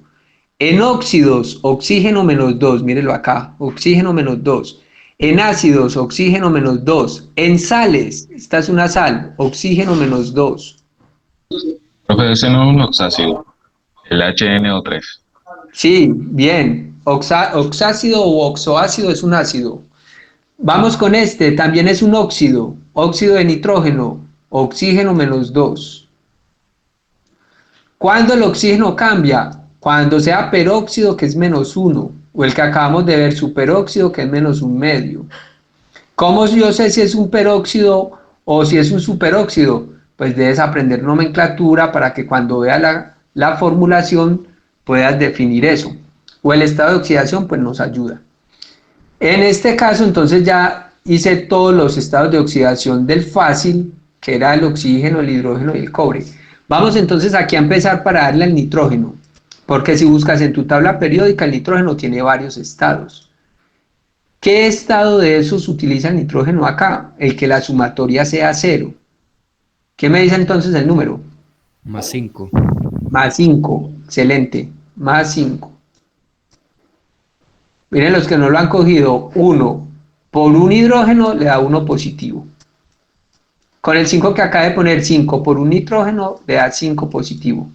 En óxidos, oxígeno -2, mírenlo acá, oxígeno -2. En ácidos, oxígeno -2. En sales, esta es una sal, oxígeno -2. Profe, ese no es un oxácido, el HNO3. Sí, bien. Oxácido o oxoácido es un ácido. Vamos con también es un óxido, óxido de nitrógeno, oxígeno -2. ¿Cuándo el oxígeno cambia? Cuando sea peróxido, que es -1, o el que acabamos de ver, superóxido, que es -1/2. ¿Cómo yo sé si es un peróxido o si es un superóxido? Pues debes aprender nomenclatura para que cuando veas la formulación puedas definir eso. O el estado de oxidación, pues nos ayuda. En este caso, entonces ya hice todos los estados de oxidación del fácil, que era el oxígeno, el hidrógeno y el cobre. Vamos entonces aquí a empezar para darle al nitrógeno, porque si buscas en tu tabla periódica, el nitrógeno tiene varios estados. ¿Qué estado de esos utiliza el nitrógeno acá? El que la sumatoria sea 0. ¿Qué me dice entonces el número? +5. +5, excelente, +5. Miren los que no lo han cogido, 1 por un hidrógeno le da 1 positivo. Con el 5 que acaba de poner, 5 por un nitrógeno le da 5 positivo.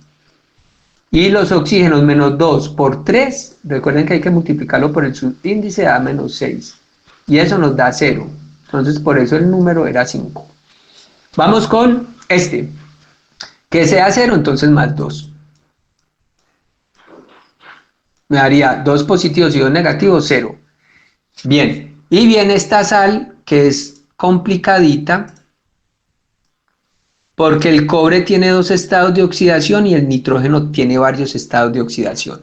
Y los oxígenos -2 por 3, recuerden que hay que multiplicarlo por el subíndice, da -6. Y eso nos da 0. Entonces, por eso el número era 5. Vamos con este, que sea 0, entonces más 2. Me daría 2 positivos y 2 negativos, 0. Bien, y viene esta sal que es complicadita porque el cobre tiene 2 estados de oxidación y el nitrógeno tiene varios estados de oxidación.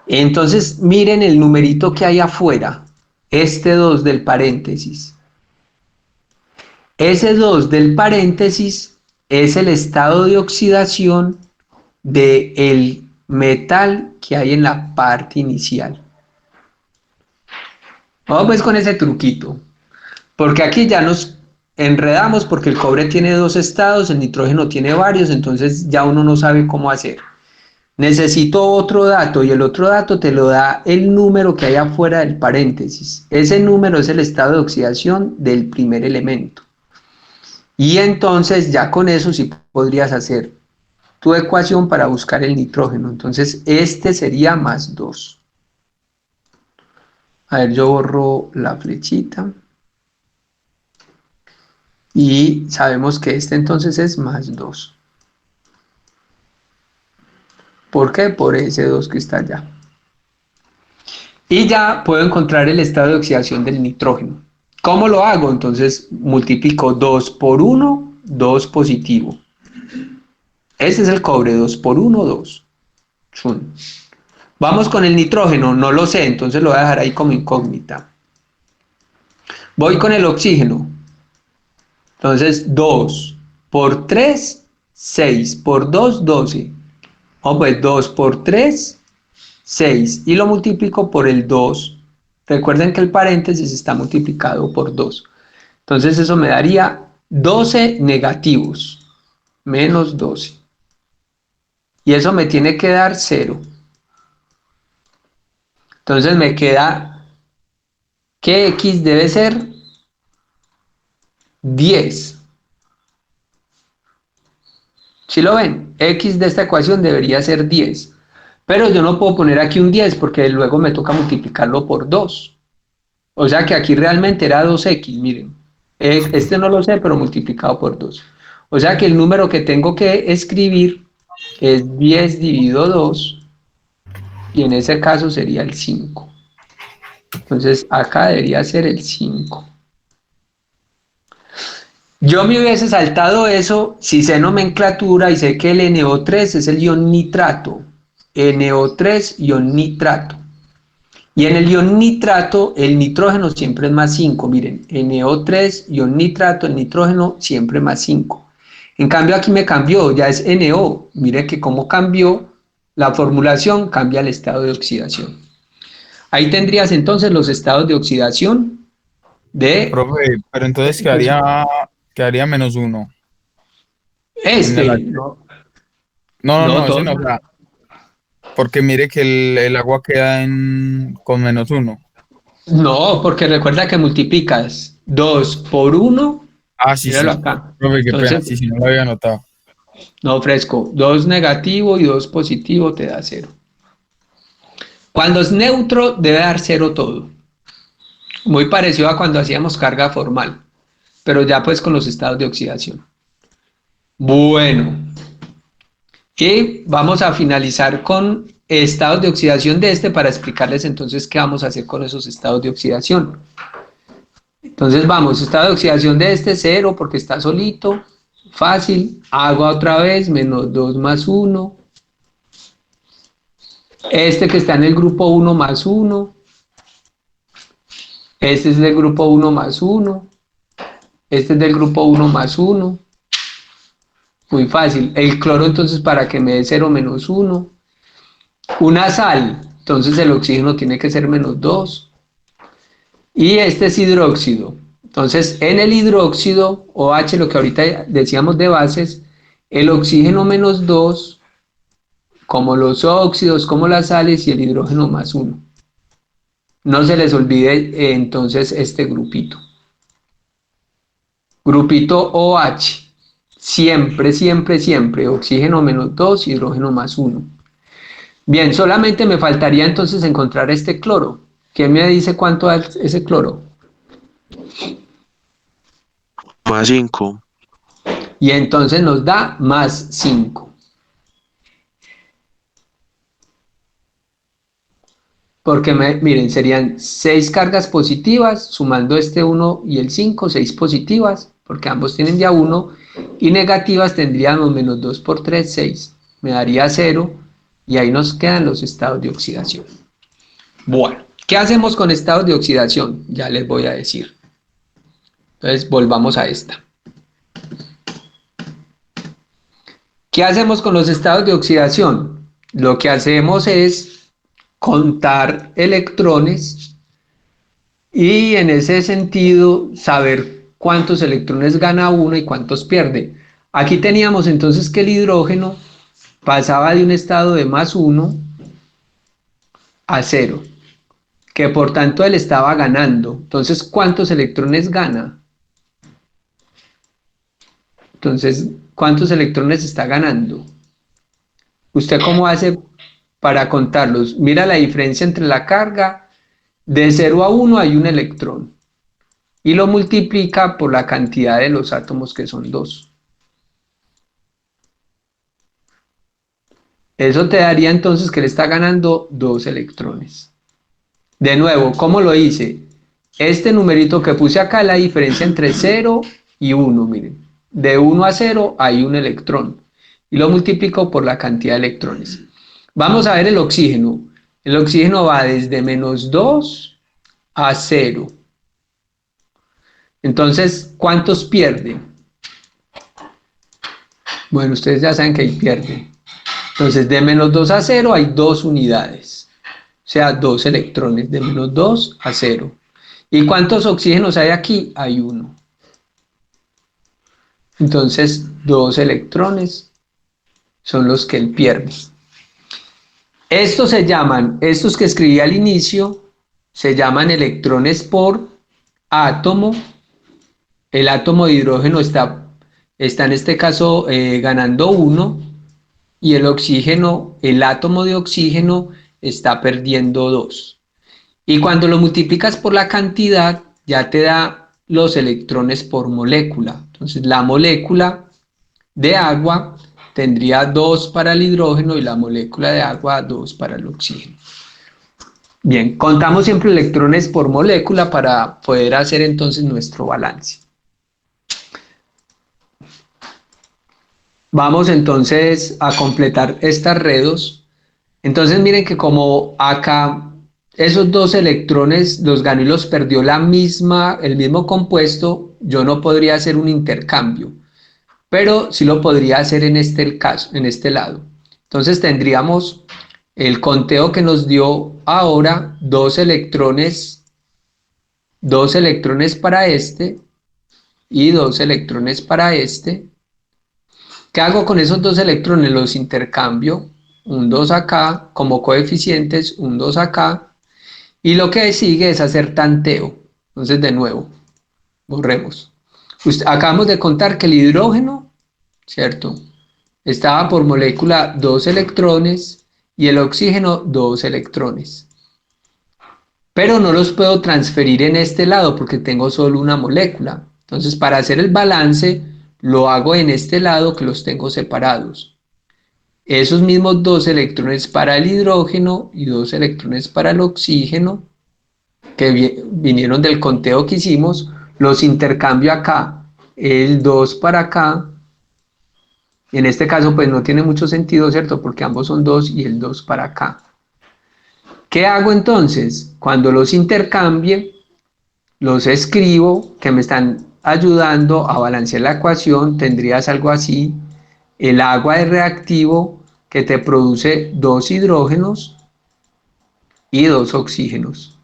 Entonces, miren el numerito que hay afuera, este 2 del paréntesis. Ese 2 del paréntesis es el estado de oxidación del metal que hay en la parte inicial. Vamos pues con ese truquito, porque aquí ya nos enredamos porque el cobre tiene 2 estados, el nitrógeno tiene varios, entonces ya uno no sabe cómo hacer. Necesito otro dato y el otro dato te lo da el número que hay afuera del paréntesis. Ese número es el estado de oxidación del primer elemento. Y entonces ya con eso sí podrías hacer tu ecuación para buscar el nitrógeno. Entonces este sería más 2. A ver, yo borro la flechita. Y sabemos que este entonces es más 2. ¿Por qué? Por ese 2 que está allá. Y ya puedo encontrar el estado de oxidación del nitrógeno. ¿Cómo lo hago? Entonces multiplico 2 por 1, 2 positivo. Ese es el cobre, 2 por 1, 2. Chun. Vamos con el nitrógeno, no lo sé, entonces lo voy a dejar ahí como incógnita. Voy con el oxígeno. Entonces 2 por 3, 6 por 2, 12. O pues 2 por 3, 6. Y lo multiplico por el 2. Recuerden que el paréntesis está multiplicado por 2. Entonces eso me daría 12 negativos. Menos 12. Y eso me tiene que dar 0. Entonces me queda que X debe ser 10. ¿Sí lo ven? X de esta ecuación debería ser 10. Pero yo no puedo poner aquí un 10 porque luego me toca multiplicarlo por 2. O sea que aquí realmente era 2X, miren. Este no lo sé, pero multiplicado por 2. O sea que el número que tengo que escribir es 10 dividido 2. Y en ese caso sería el 5. Entonces acá debería ser el 5. Yo me hubiese saltado eso si sé nomenclatura y sé que el NO3 es el ion nitrato. NO3, ion nitrato. Y en el ion nitrato, el nitrógeno siempre es más 5. Miren, NO3, ion nitrato, el nitrógeno siempre más 5. En cambio aquí me cambió, ya es NO. Miren que como cambió la formulación, cambia el estado de oxidación. Ahí tendrías entonces los estados de oxidación de... Profe, pero entonces quedaría menos 1. No, No, ese todo. no, o sea, porque mire que el agua queda con menos 1. No, porque recuerda que multiplicas 2 por 1. Ah, sí, Míralo sí. acá. Profe, qué pena, Entonces, sí, no lo había notado. no, fresco. 2 negativo y 2 positivo te da 0. Cuando es neutro, debe dar 0 todo. Muy parecido a cuando hacíamos carga formal, pero ya pues con los estados de oxidación. Bueno, y vamos a finalizar con estados de oxidación de este para explicarles entonces qué vamos a hacer con esos estados de oxidación. Entonces vamos, estado de oxidación de este 0 porque está solito, fácil, agua otra vez, menos 2 más 1. Este que está en el grupo 1 más 1. Este es del grupo 1 más 1. Este es del grupo 1 más 1. Muy fácil. El cloro entonces para que me dé 0 menos 1. Una sal, entonces el oxígeno tiene que ser menos 2. Y este es hidróxido. Entonces en el hidróxido, OH, lo que ahorita decíamos de bases, el oxígeno menos 2, como los óxidos, como las sales, y el hidrógeno más 1. No se les olvide entonces este grupito. Grupito OH. Siempre, siempre, siempre. Oxígeno menos 2, hidrógeno más 1. Bien, solamente me faltaría entonces encontrar este cloro. ¿Quién me dice cuánto es ese cloro? Más 5. Y entonces nos da más 5. Porque miren, serían 6 cargas positivas, sumando este 1 y el 5, 6 positivas, porque ambos tienen ya 1, y negativas tendríamos menos 2 por 3, 6. Me daría 0, y ahí nos quedan los estados de oxidación. Bueno, ¿qué hacemos con estados de oxidación? Ya les voy a decir. Entonces, volvamos a esta. ¿Qué hacemos con los estados de oxidación? Lo que hacemos es contar electrones y en ese sentido saber cuántos electrones gana uno y cuántos pierde. Aquí teníamos entonces que el hidrógeno pasaba de un estado de más 1 a 0, que por tanto él estaba ganando. Entonces, ¿cuántos electrones gana? Entonces, ¿cuántos electrones está ganando? ¿Usted cómo hace para contarlos? Mira la diferencia entre la carga. De 0 a 1 hay un electrón. Y lo multiplica por la cantidad de los átomos, que son 2. Eso te daría entonces que le está ganando 2 electrones. De nuevo, ¿cómo lo hice? Este numerito que puse acá es la diferencia entre 0 y 1, miren. De 1 a 0 hay un electrón. Y lo multiplico por la cantidad de electrones. Vamos a ver el oxígeno. El oxígeno va desde menos 2 a 0. Entonces, ¿cuántos pierde? Bueno, ustedes ya saben que ahí pierde. Entonces, de menos 2 a 0 hay 2 unidades. O sea, 2 electrones, de menos 2 a 0. ¿Y cuántos oxígenos hay aquí? Hay 1. Entonces, 2 electrones son los que él pierde. Estos se llaman, estos que escribí al inicio, se llaman electrones por átomo. El átomo de hidrógeno está en este caso ganando 1 y el oxígeno, el átomo de oxígeno está perdiendo 2. Y cuando lo multiplicas por la cantidad, ya te da los electrones por molécula. Entonces la molécula de agua tendría 2 para el hidrógeno y la molécula de agua 2 para el oxígeno. Bien, contamos siempre electrones por molécula para poder hacer entonces nuestro balance. Vamos entonces a completar estas redos. Entonces miren que como acá esos 2 electrones los ganó y los perdió el mismo compuesto, yo no podría hacer un intercambio, pero sí lo podría hacer en este caso, en este lado. Entonces tendríamos el conteo que nos dio ahora 2 electrones para este y 2 electrones para este. ¿Qué hago con esos 2 electrones? Los intercambio, un 2 acá, como coeficientes, un 2 acá, y lo que sigue es hacer tanteo. Entonces, de nuevo, borremos. Acabamos de contar que el hidrógeno, ¿cierto?, estaba por molécula 2 electrones y el oxígeno 2 electrones. Pero no los puedo transferir en este lado porque tengo solo una molécula. Entonces, para hacer el balance, lo hago en este lado que los tengo separados. Esos mismos 2 electrones para el hidrógeno y 2 electrones para el oxígeno, que vinieron del conteo que hicimos, los intercambio acá. El 2 para acá. En este caso, pues no tiene mucho sentido, ¿cierto? Porque ambos son 2 y el 2 para acá. ¿Qué hago entonces? Cuando los intercambie, los escribo, que me están ayudando a balancear la ecuación. Tendrías algo así: el agua es reactivo que te produce 2 hidrógenos y 2 oxígenos.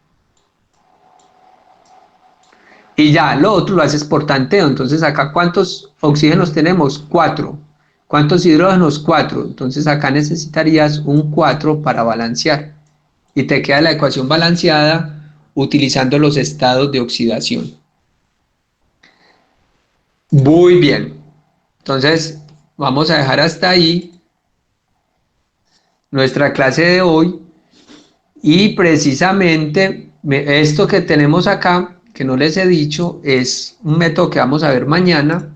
Y ya lo otro lo haces por tanteo. Entonces acá, ¿cuántos oxígenos tenemos? 4. ¿Cuántos hidrógenos? 4. Entonces acá necesitarías un 4 para balancear. Y te queda la ecuación balanceada utilizando los estados de oxidación. Muy bien. Entonces vamos a dejar hasta ahí nuestra clase de hoy. Y precisamente esto que tenemos acá, que no les he dicho, es un método que vamos a ver mañana,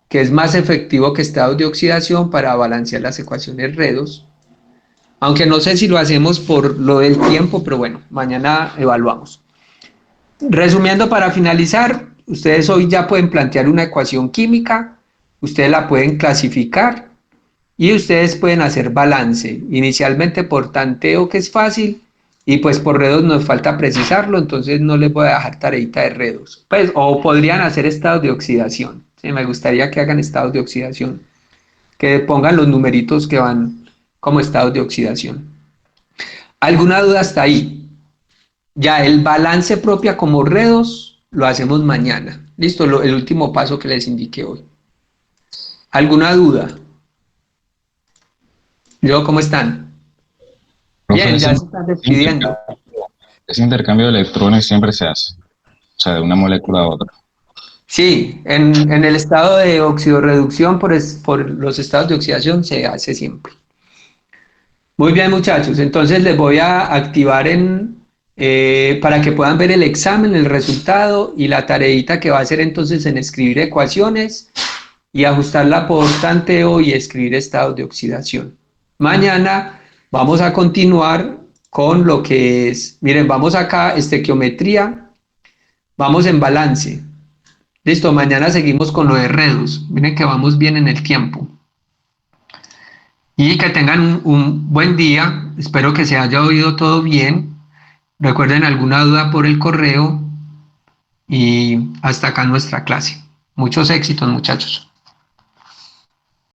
que es más efectivo que estados de oxidación para balancear las ecuaciones redos. Aunque no sé si lo hacemos por lo del tiempo, pero bueno, mañana evaluamos. Resumiendo, para finalizar, ustedes hoy ya pueden plantear una ecuación química, ustedes la pueden clasificar y ustedes pueden hacer balance, inicialmente por tanteo, que es fácil, y pues por redos nos falta precisarlo, entonces no les voy a dejar tareita de redos. Pues, o podrían hacer estados de oxidación, ¿sí? Me gustaría que hagan estados de oxidación, que pongan los numeritos que van como estados de oxidación. ¿Alguna duda hasta ahí? Ya el balance propia como redos lo hacemos mañana. Listo, el último paso que les indiqué hoy. ¿Alguna duda? ¿Yo cómo están? Bien, ya se están despidiendo. Ese intercambio de electrones siempre se hace, o sea, de una molécula a otra. Sí, en el estado de oxidorreducción por los estados de oxidación se hace siempre. Muy bien, muchachos, entonces les voy a activar para que puedan ver el examen, el resultado y la tareita que va a hacer entonces en escribir ecuaciones y ajustarla por tanteo y escribir estados de oxidación. Mañana vamos a continuar con lo que es, miren, vamos acá, estequiometría, vamos en balance. Listo, mañana seguimos con lo de redos. Miren que vamos bien en el tiempo. Y que tengan un buen día. Espero que se haya oído todo bien. Recuerden alguna duda por el correo. Y hasta acá nuestra clase. Muchos éxitos, muchachos.